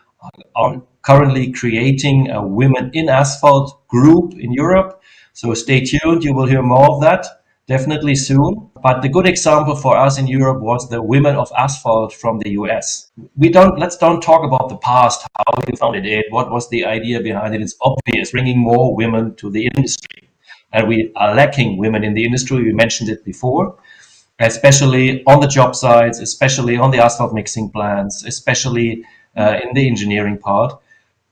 are currently creating a Women in Asphalt group in Europe. So stay tuned. You will hear more of that definitely soon. But the good example for us in Europe was the Women of Asphalt from the US. Let's don't talk about the past, how you founded it, what was the idea behind it. It's obvious, bringing more women to the industry. And we are lacking women in the industry. We mentioned it before, especially on the job sites, especially on the asphalt mixing plants, especially in the engineering part.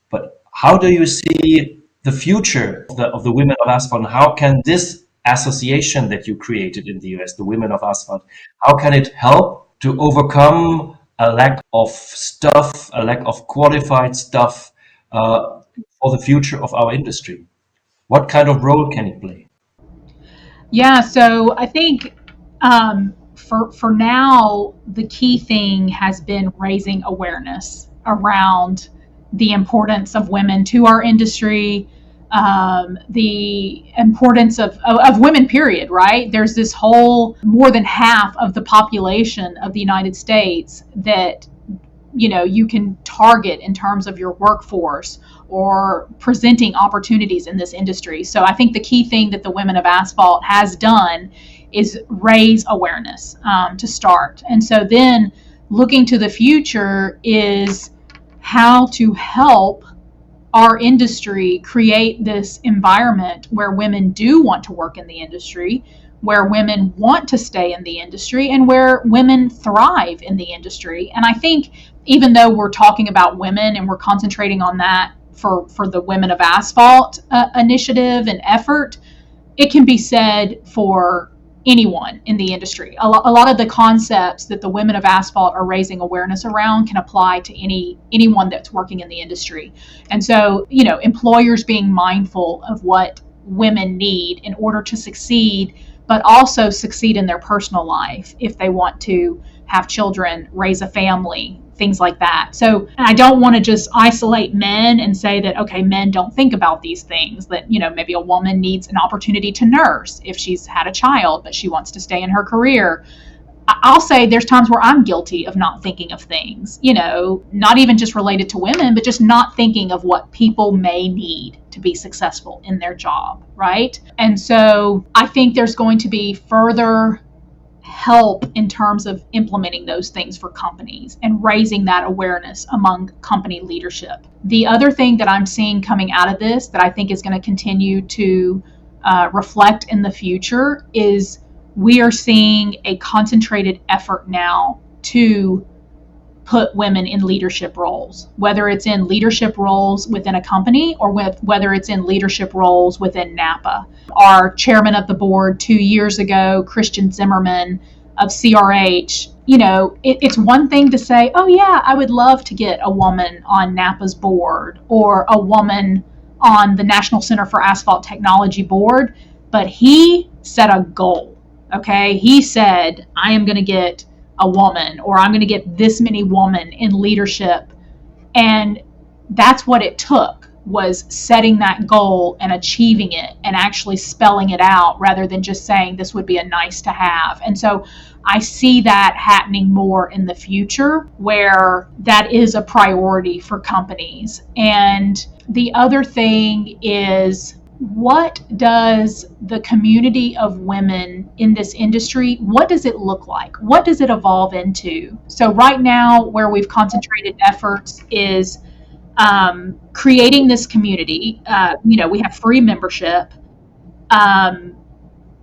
But how do you see the future of the Women of Asphalt? And how can this association that you created in the US, the Women of Asphalt, how can it help to overcome a lack of stuff, a lack of qualified stuff for the future of our industry? What kind of role can it play? Yeah, so I think for now, the key thing has been raising awareness around the importance of women to our industry, the importance of women, period, right? There's this whole more than half of the population of the United States that you can target in terms of your workforce or presenting opportunities in this industry. So I think the key thing that the Women of Asphalt has done is raise awareness to start. And so then looking to the future is how to help our industry create this environment where women do want to work in the industry, where women want to stay in the industry, and where women thrive in the industry. And I think even though we're talking about women and we're concentrating on that for the Women of Asphalt initiative and effort, it can be said for anyone in the industry. A lot of the concepts that the Women of Asphalt are raising awareness around can apply to anyone that's working in the industry. And so, employers being mindful of what women need in order to succeed, but also succeed in their personal life if they want to have children, raise a family, things like that. So I don't want to just isolate men and say that, okay, men don't think about these things, that, maybe a woman needs an opportunity to nurse if she's had a child, but she wants to stay in her career. I'll say there's times where I'm guilty of not thinking of things, not even just related to women, but just not thinking of what people may need to be successful in their job, right? And so I think there's going to be further help in terms of implementing those things for companies and raising that awareness among company leadership. The other thing that I'm seeing coming out of this that I think is going to continue to reflect in the future is we are seeing a concentrated effort now to put women in leadership roles, whether it's in leadership roles within a company or whether it's in leadership roles within NAPA. Our chairman of the board 2 years ago, Christian Zimmerman of CRH, it's one thing to say, oh yeah, I would love to get a woman on NAPA's board or a woman on the National Center for Asphalt Technology board, but he set a goal. Okay, he said, I am going to get a woman, or I'm going to get this many women in leadership. And that's what it took, was setting that goal and achieving it and actually spelling it out rather than just saying this would be a nice to have. And so I see that happening more in the future where that is a priority for companies. And the other thing is, what does the community of women in this industry, what does it look like? What does it evolve into? So right now, where we've concentrated efforts is creating this community. We have free membership,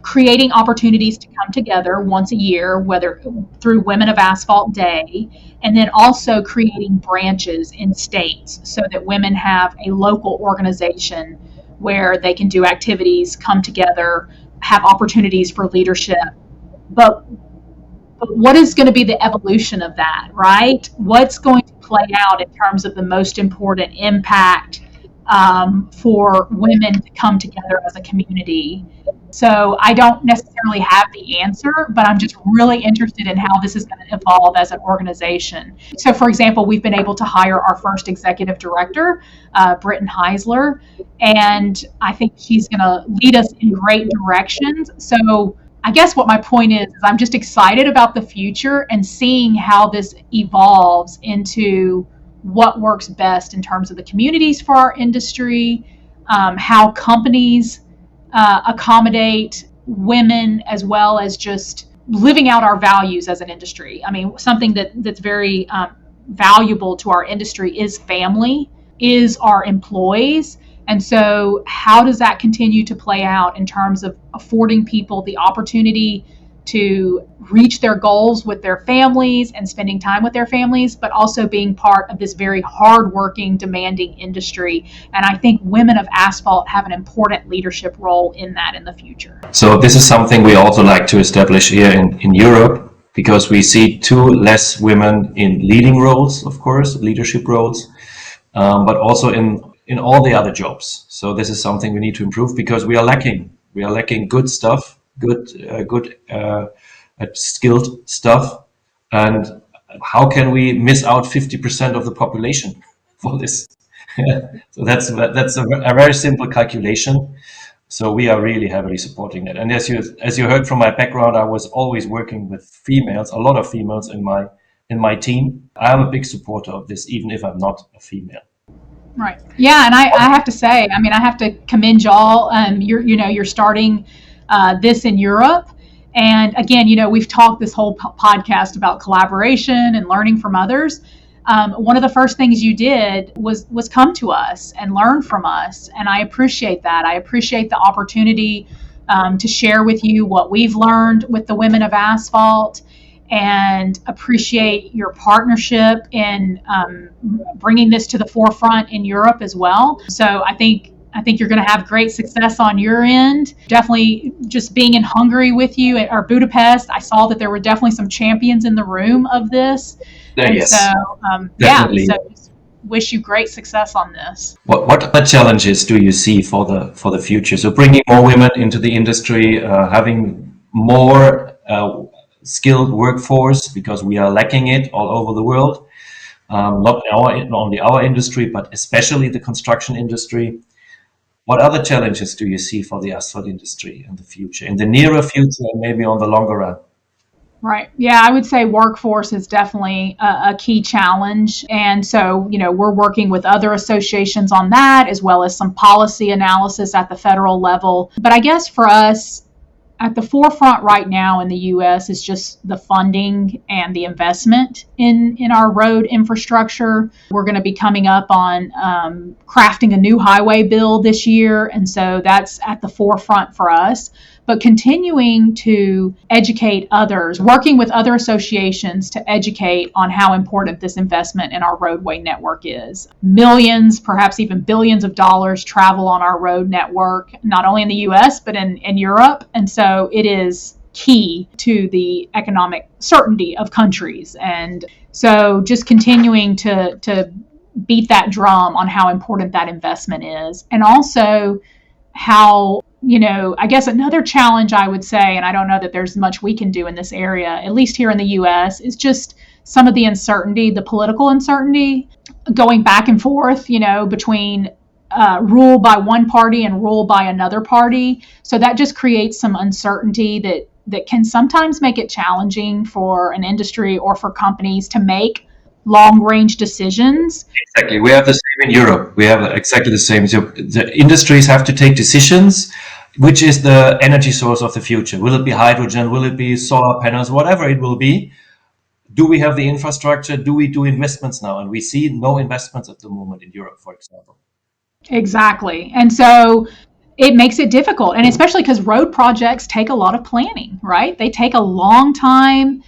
creating opportunities to come together once a year, whether through Women of Asphalt Day, and then also creating branches in states so that women have a local organization where they can do activities, come together, have opportunities for leadership. But what is going to be the evolution of that, right? What's going to play out in terms of the most important impact for women to come together as a community? So I don't necessarily have the answer, but I'm just really interested in how this is going to evolve as an organization. So, for example, we've been able to hire our first executive director, Britton Heisler, and I think she's going to lead us in great directions. So I guess what my point is I'm just excited about the future and seeing how this evolves into what works best in terms of the communities for our industry, how companies accommodate women, as well as just living out our values as an industry. I mean, something that's very valuable to our industry is family, is our employees. And so how does that continue to play out in terms of affording people the opportunity to reach their goals with their families and spending time with their families, but also being part of this very hardworking, demanding industry. And I think women of asphalt have an important leadership role in that in the future. So this is something we also like to establish here in Europe, because we see less women in leading roles, of course, leadership roles, but also in all the other jobs. So this is something we need to improve, because we are lacking good stuff, good skilled stuff. And how can we miss out 50% of the population for this? So that's a very simple calculation. So we are really heavily supporting that. And as you heard from my background, I was always working with females, a lot of females in my team. I am a big supporter of this, even if I'm not a female. Right. Yeah, and I have to say, I mean, I have to commend y'all. You're starting this in Europe. And again, we've talked this whole podcast about collaboration and learning from others. One of the first things you did was come to us and learn from us. And I appreciate that. I appreciate the opportunity to share with you what we've learned with the Women of Asphalt, and appreciate your partnership in bringing this to the forefront in Europe as well. So I think you're going to have great success on your end. Definitely, just being in Hungary with you or Budapest, I saw that there were definitely some champions in the room of this. Yes, so just wish you great success on this. What other challenges do you see for the future? So bringing more women into the industry, having more skilled workforce, because we are lacking it all over the world, not only our industry, but especially the construction industry. What other challenges do you see for the asphalt industry in the future, in the nearer future, and maybe on the longer run? Right. Yeah, I would say workforce is definitely a key challenge. And so, we're working with other associations on that, as well as some policy analysis at the federal level. But I guess for us, at the forefront right now in the U.S. is just the funding and the investment in our road infrastructure. We're going to be coming up on crafting a new highway bill this year, and so that's at the forefront for us. But continuing to educate others, working with other associations to educate on how important this investment in our roadway network is. Millions, perhaps even billions of dollars travel on our road network, not only in the U.S., but in Europe. And so it is key to the economic certainty of countries. And so just continuing to beat that drum on how important that investment is. And also how, I guess another challenge I would say, and I don't know that there's much we can do in this area, at least here in the U.S., is just some of the uncertainty, the political uncertainty going back and forth, between rule by one party and rule by another party. So that just creates some uncertainty that can sometimes make it challenging for an industry or for companies to make long-range decisions. Exactly. We have the same in Europe. We have exactly the same. So the industries have to take decisions. Which is the energy source of the future? Will it be hydrogen? Will it be solar panels? Whatever it will be. Do we have the infrastructure? Do we do investments now? And we see no investments at the moment in Europe, for example. Exactly. And so it makes it difficult. And especially because road projects take a lot of planning, right? They take a long time.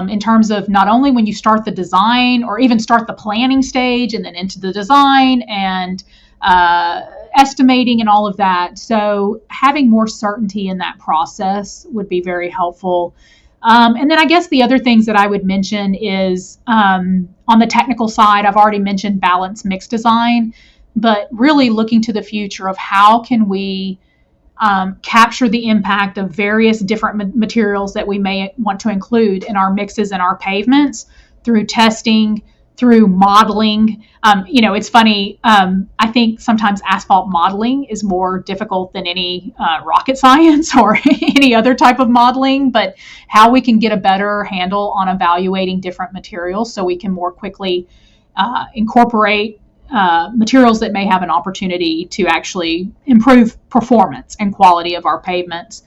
In terms of not only when you start the design or even start the planning stage and then into the design and estimating and all of that. So having more certainty in that process would be very helpful. And then I guess the other things that I would mention is on the technical side, I've already mentioned balanced mix design, but really looking to the future of how can we capture the impact of various different materials that we may want to include in our mixes and our pavements through testing, through modeling. It's funny. I think sometimes asphalt modeling is more difficult than any rocket science or any other type of modeling, but how we can get a better handle on evaluating different materials so we can more quickly incorporate materials that may have an opportunity to actually improve performance and quality of our pavements.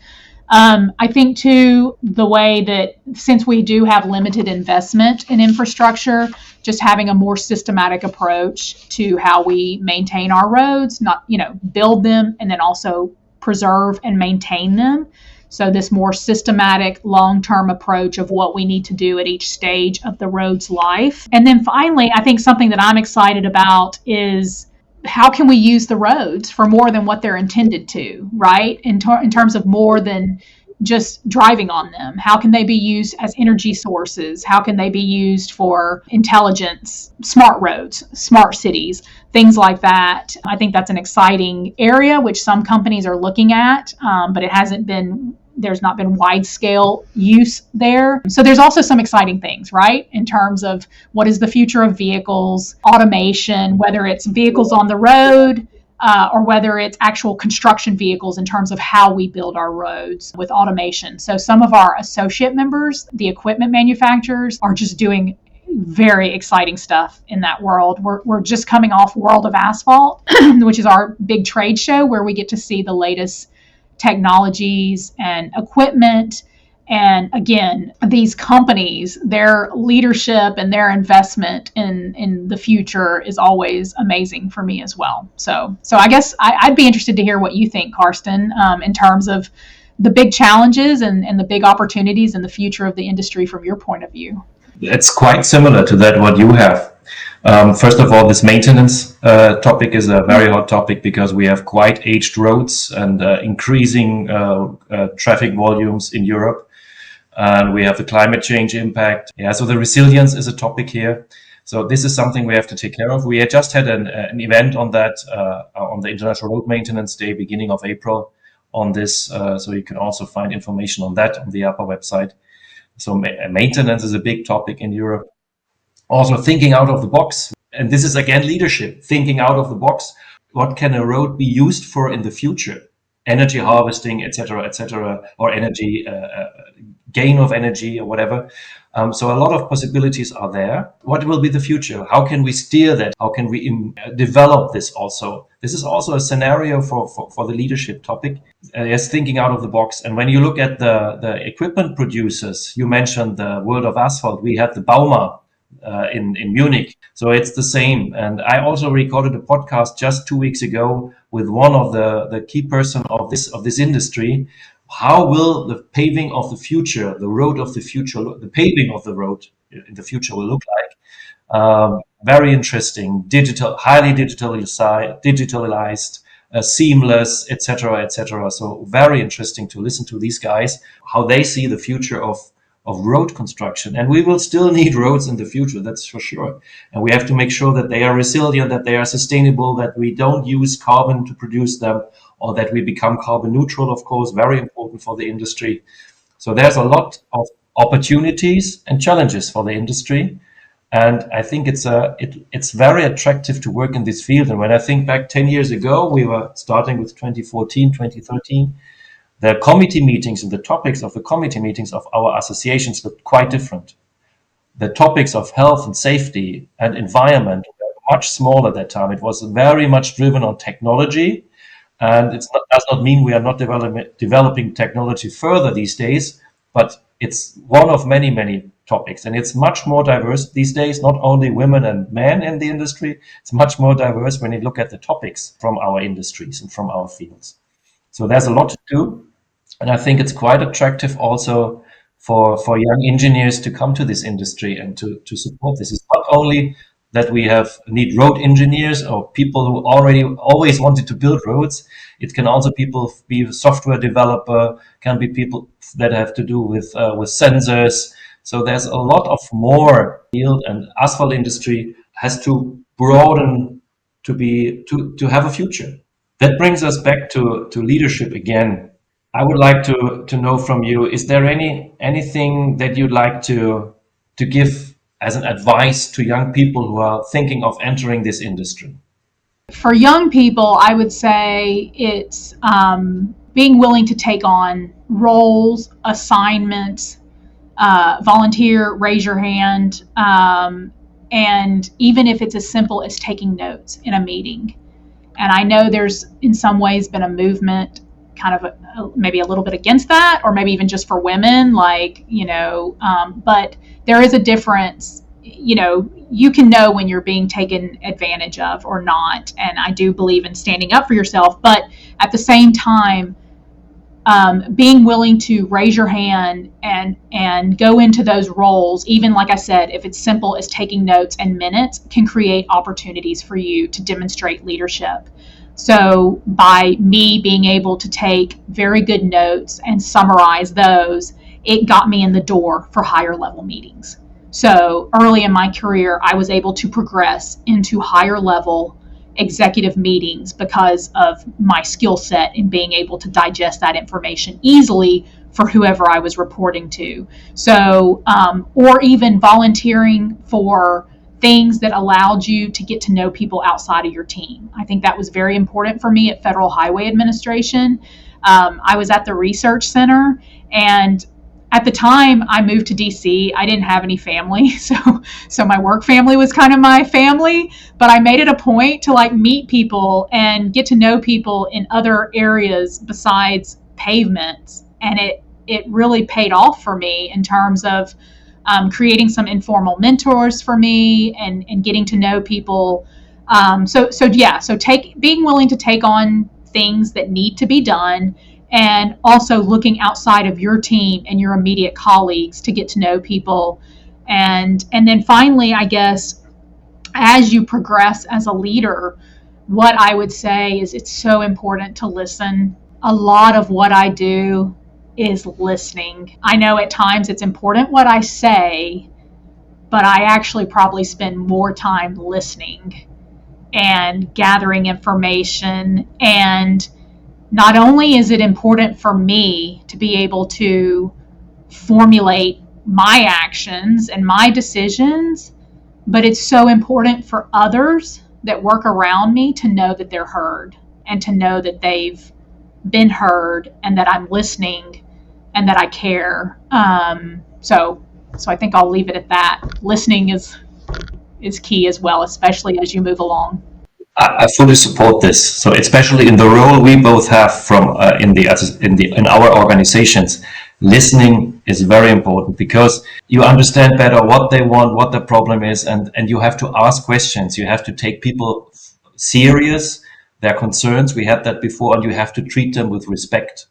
I think, too, the way that since we do have limited investment in infrastructure, just having a more systematic approach to how we maintain our roads, not, build them and then also preserve and maintain them. So this more systematic, long-term approach of what we need to do at each stage of the road's life. And then finally, I think something that I'm excited about is how can we use the roads for more than what they're intended to, right? In terms of more than just driving on them. How can they be used as energy sources? How can they be used for intelligence, smart roads, smart cities, things like that? I think that's an exciting area which some companies are looking at, but there's not been wide scale use there. So there's also some exciting things, right? In terms of what is the future of vehicles, automation, whether it's vehicles on the road, or whether it's actual construction vehicles in terms of how we build our roads with automation. So some of our associate members, the equipment manufacturers, are just doing very exciting stuff in that world. We're just coming off World of Asphalt, which is our big trade show where we get to see the latest technologies and equipment. And again, these companies, their leadership and their investment in the future is always amazing for me as well. So I guess I'd be interested to hear what you think, Carsten, in terms of the big challenges and the big opportunities in the future of the industry from your point of view. It's quite similar to that what you have. First of all, this maintenance topic is a very hot topic because we have quite aged roads and increasing traffic volumes in Europe. And we have the climate change impact. Yeah, so the resilience is a topic here. So this is something we have to take care of. We had just had an event on that on the International Road Maintenance Day, beginning of April, on this. So you can also find information on that on the APA website. So maintenance is a big topic in Europe. Also thinking out of the box. And this is again leadership, thinking out of the box. What can a road be used for in the future? Energy harvesting, etc., or energy gain of energy or whatever. So a lot of possibilities are there. What will be the future? How can we steer that? How can we develop this also? This is also a scenario for the leadership topic. Yes, thinking out of the box. And when you look at the equipment producers, you mentioned the World of Asphalt. We had the Bauma in Munich. So it's the same. And I also recorded a podcast just 2 weeks ago with one of the key person of this industry. How will the paving of the future, the road of the future, the paving of the road in the future will look like? Very interesting, highly digitalized, seamless, etc. So very interesting to listen to these guys, how they see the future of road construction. And we will still need roads in the future, that's for sure. And we have to make sure that they are resilient, that they are sustainable, that we don't use carbon to produce them, or that we become carbon neutral, of course, very important for the industry. So there's a lot of opportunities and challenges for the industry. And I think it's very attractive to work in this field. And when I think back 10 years ago, we were starting with 2014, 2013, the committee meetings and the topics of the committee meetings of our associations looked quite different. The topics of health and safety and environment were much smaller at that time. It was very much driven on technology. And it does not mean we are not developing technology further these days, but it's one of many, many topics. And it's much more diverse these days, not only women and men in the industry. It's much more diverse when you look at the topics from our industries and from our fields. So there's a lot to do. And I think it's quite attractive also for young engineers to come to this industry and to support this. It's not only that we need road engineers or people who always wanted to build roads. It can also be a software developer, can be people that have to do with sensors. So there's a lot of more field, and asphalt industry has to broaden to have a future. That brings us back to leadership again. I would like to know from you, is there anything that you'd like to give as an advice to young people who are thinking of entering this industry? For young people, I would say it's being willing to take on roles, assignments, volunteer, raise your hand, and even if it's as simple as taking notes in a meeting. And I know there's in some ways been a movement kind of maybe a little bit against that, or maybe even just for women, but there is a difference. You can know when you're being taken advantage of or not. And I do believe in standing up for yourself, but at the same time, being willing to raise your hand and go into those roles, even like I said, if it's simple as taking notes and minutes, can create opportunities for you to demonstrate leadership. So by me being able to take very good notes and summarize those, it got me in the door for higher level meetings. So early in my career, I was able to progress into higher level executive meetings because of my skill set in being able to digest that information easily for whoever I was reporting to. So, or even volunteering for things that allowed you to get to know people outside of your team. I think that was very important for me at Federal Highway Administration. I was at the research center, and at the time I moved to DC, I didn't have any family. So my work family was kind of my family, but I made it a point to like meet people and get to know people in other areas besides pavements. And it really paid off for me in terms of creating some informal mentors for me and getting to know people. So being willing to take on things that need to be done, and also looking outside of your team and your immediate colleagues to get to know people. And then finally, I guess, as you progress as a leader, what I would say is it's so important to listen. A lot of what I do is listening. I know at times it's important what I say, but I actually probably spend more time listening and gathering information. And not only is it important for me to be able to formulate my actions and my decisions, but it's so important for others that work around me to know that they're heard and to know that they've been heard and that I'm listening and that I care. So I think I'll leave it at that. Listening is key as well, especially as you move along. I fully support this. So especially in the role we both have from in our organizations, listening is very important because you understand better what they want, what the problem is, and you have to ask questions. You have to take people serious, their concerns. We had that before, and you have to treat them with respect.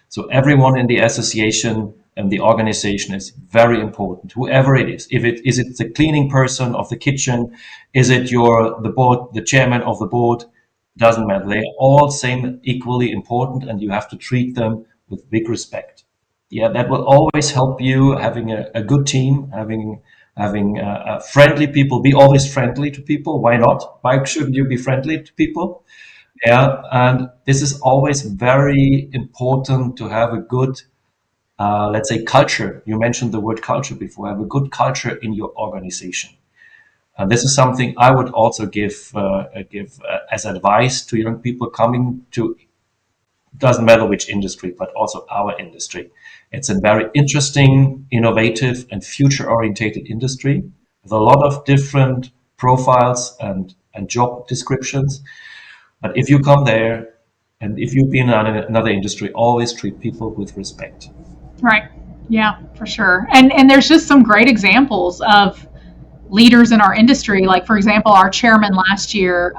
So everyone in the association and the organization is very important, whoever it is. Is it the cleaning person of the kitchen? Is it the board, the chairman of the board? Doesn't matter. They are all same equally important, and you have to treat them with big respect. Yeah, that will always help you having a good team, having friendly people. Be always friendly to people. Why not? Why shouldn't you be friendly to people? Yeah, and this is always very important to have a good, let's say, culture. You mentioned the word culture before. Have a good culture in your organization. And this is something I would also give as advice to young people coming to, doesn't matter which industry, but also our industry. It's a very interesting, innovative, and future-orientated industry with a lot of different profiles and job descriptions. But if you come there, and if you've been in another industry, always treat people with respect. Right. Yeah, for sure. And there's just some great examples of leaders in our industry. Like, for example, our chairman last year,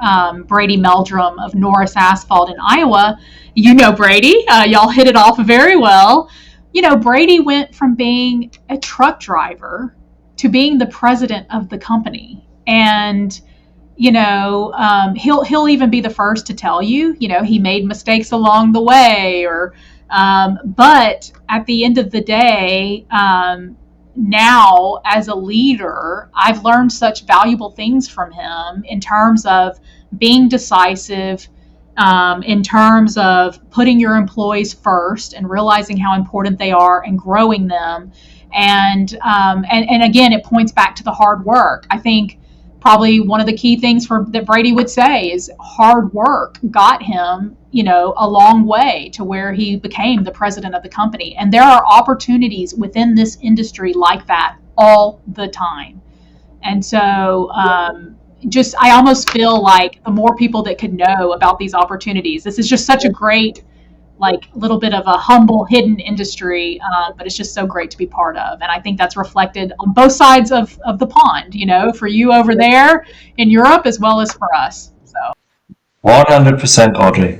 Brady Meldrum of Norris Asphalt in Iowa. You know Brady. Y'all hit it off very well. You know, Brady went from being a truck driver to being the president of the company. And he'll even be the first to tell you, he made mistakes along the way, but at the end of the day, now as a leader, I've learned such valuable things from him in terms of being decisive, in terms of putting your employees first and realizing how important they are and growing them. And again, it points back to the hard work. I think probably one of the key things that Brady would say is hard work got him, a long way to where he became the president of the company. And there are opportunities within this industry like that all the time. And so I almost feel like the more people that could know about these opportunities, this is just such a great, little bit of a humble, hidden industry, but it's just so great to be part of. And I think that's reflected on both sides of the pond, for you over there in Europe as well as for us. So 100%, Audrey.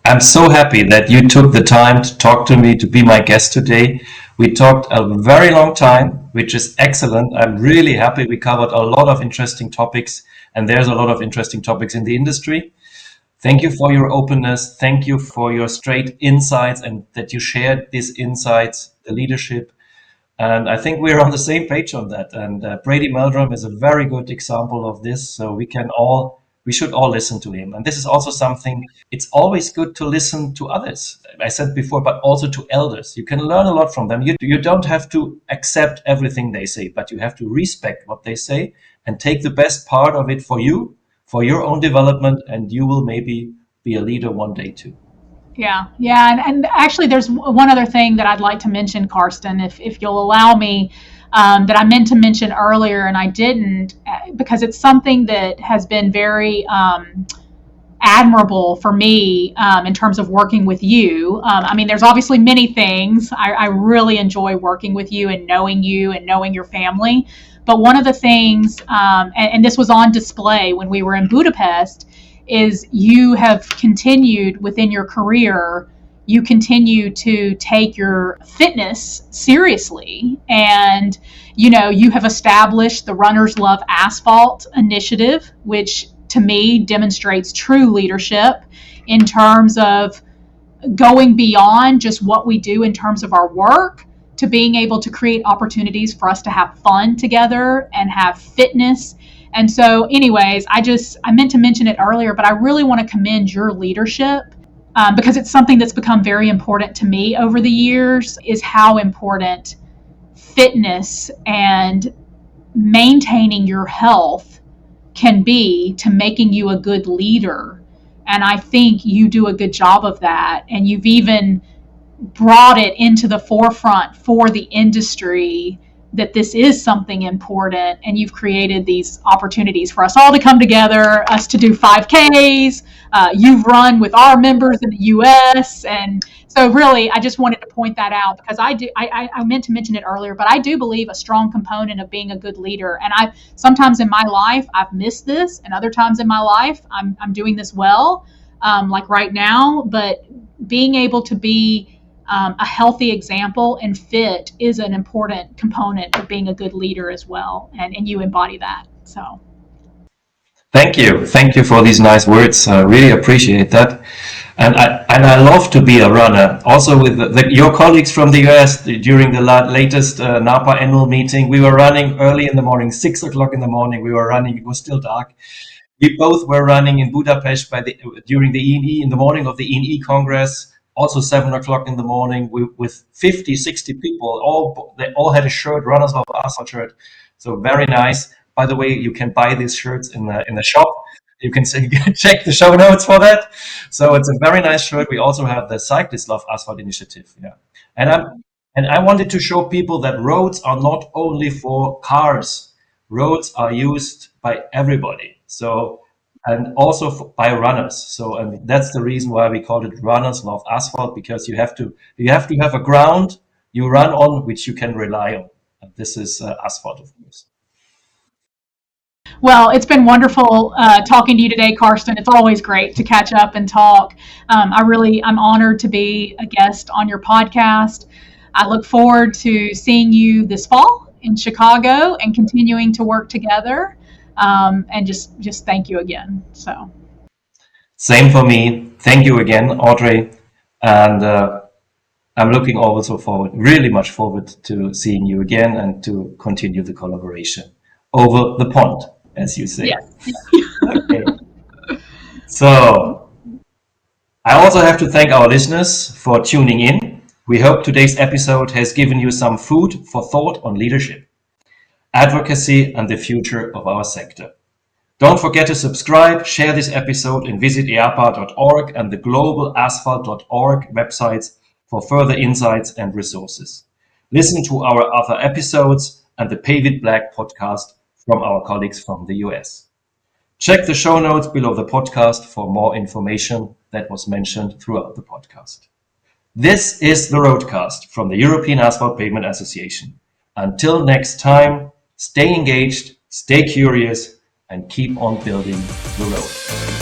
I'm so happy that you took the time to talk to me, to be my guest today. We talked a very long time, which is excellent. I'm really happy we covered a lot of interesting topics, and there's a lot of interesting topics in the industry. Thank you for your openness. Thank you for your straight insights and that you shared these insights, the leadership. And I think we're on the same page on that. And Brady Meldrum is a very good example of this. So we should all listen to him. And this is also something, it's always good to listen to others. I said before, but also to elders. You can learn a lot from them. You don't have to accept everything they say, but you have to respect what they say and take the best part of it for you, for your own development, and you will maybe be a leader one day too. Yeah. And actually, there's one other thing that I'd like to mention, Karsten, if you'll allow me, that I meant to mention earlier and I didn't, because it's something that has been very admirable for me in terms of working with you. I mean, there's obviously many things. I really enjoy working with you and knowing your family. But one of the things, and this was on display when we were in Budapest, is you have continued within your career, you continue to take your fitness seriously. And, you have established the Runners Love Asphalt initiative, which to me demonstrates true leadership in terms of going beyond just what we do in terms of our work to being able to create opportunities for us to have fun together and have fitness. And so anyways, I meant to mention it earlier, but I really want to commend your leadership because it's something that's become very important to me over the years, is how important fitness and maintaining your health can be to making you a good leader. And I think you do a good job of that. And you've even brought it into the forefront for the industry that this is something important, and you've created these opportunities for us all to come together, us to do 5Ks. You've run with our members in the US. And so really, I just wanted to point that out because I meant to mention it earlier, but I do believe a strong component of being a good leader. And sometimes in my life, I've missed this, and other times in my life, I'm doing this well, like right now, but being able to be a healthy example and fit is an important component of being a good leader as well. And you embody that. So. Thank you. Thank you for these nice words. I really appreciate that. And I love to be a runner. Also with your colleagues from the US during the latest NAPA annual meeting, we were running early in the morning, 6 o'clock in the morning. We were running. It was still dark. We both were running in Budapest during the E&E in the morning of the E&E Congress. Also 7 o'clock in the morning with 50, 60 people. They all had a shirt, Runners of Asphalt shirt. So very nice. By the way, you can buy these shirts in the shop. You can check the show notes for that. So it's a very nice shirt. We also have the Cyclists Love Asphalt initiative. Yeah, and I wanted to show people that roads are not only for cars. Roads are used by everybody. So. And also by runners. So, and that's the reason why we call it Runners Love Asphalt, because you have to have a ground you run on which you can rely on. And this is asphalt, of course. Well, it's been wonderful talking to you today, Karsten. It's always great to catch up and talk. I'm honored to be a guest on your podcast. I look forward to seeing you this fall in Chicago and continuing to work together. And just thank you again. So. Same for me. Thank you again, Audrey. And I'm looking also really much forward to seeing you again and to continue the collaboration over the pond, as you say. Yes. Okay. So I also have to thank our listeners for tuning in. We hope today's episode has given you some food for thought on leadership, advocacy, and the future of our sector. Don't forget to subscribe, share this episode, and visit eapa.org and the globalasphalt.org websites for further insights and resources. Listen to our other episodes and the Pave It Black podcast from our colleagues from the US. Check the show notes below the podcast for more information that was mentioned throughout the podcast. This is the RoadCast from the European Asphalt Pavement Association. Until next time, stay engaged, stay curious, and keep on building the road.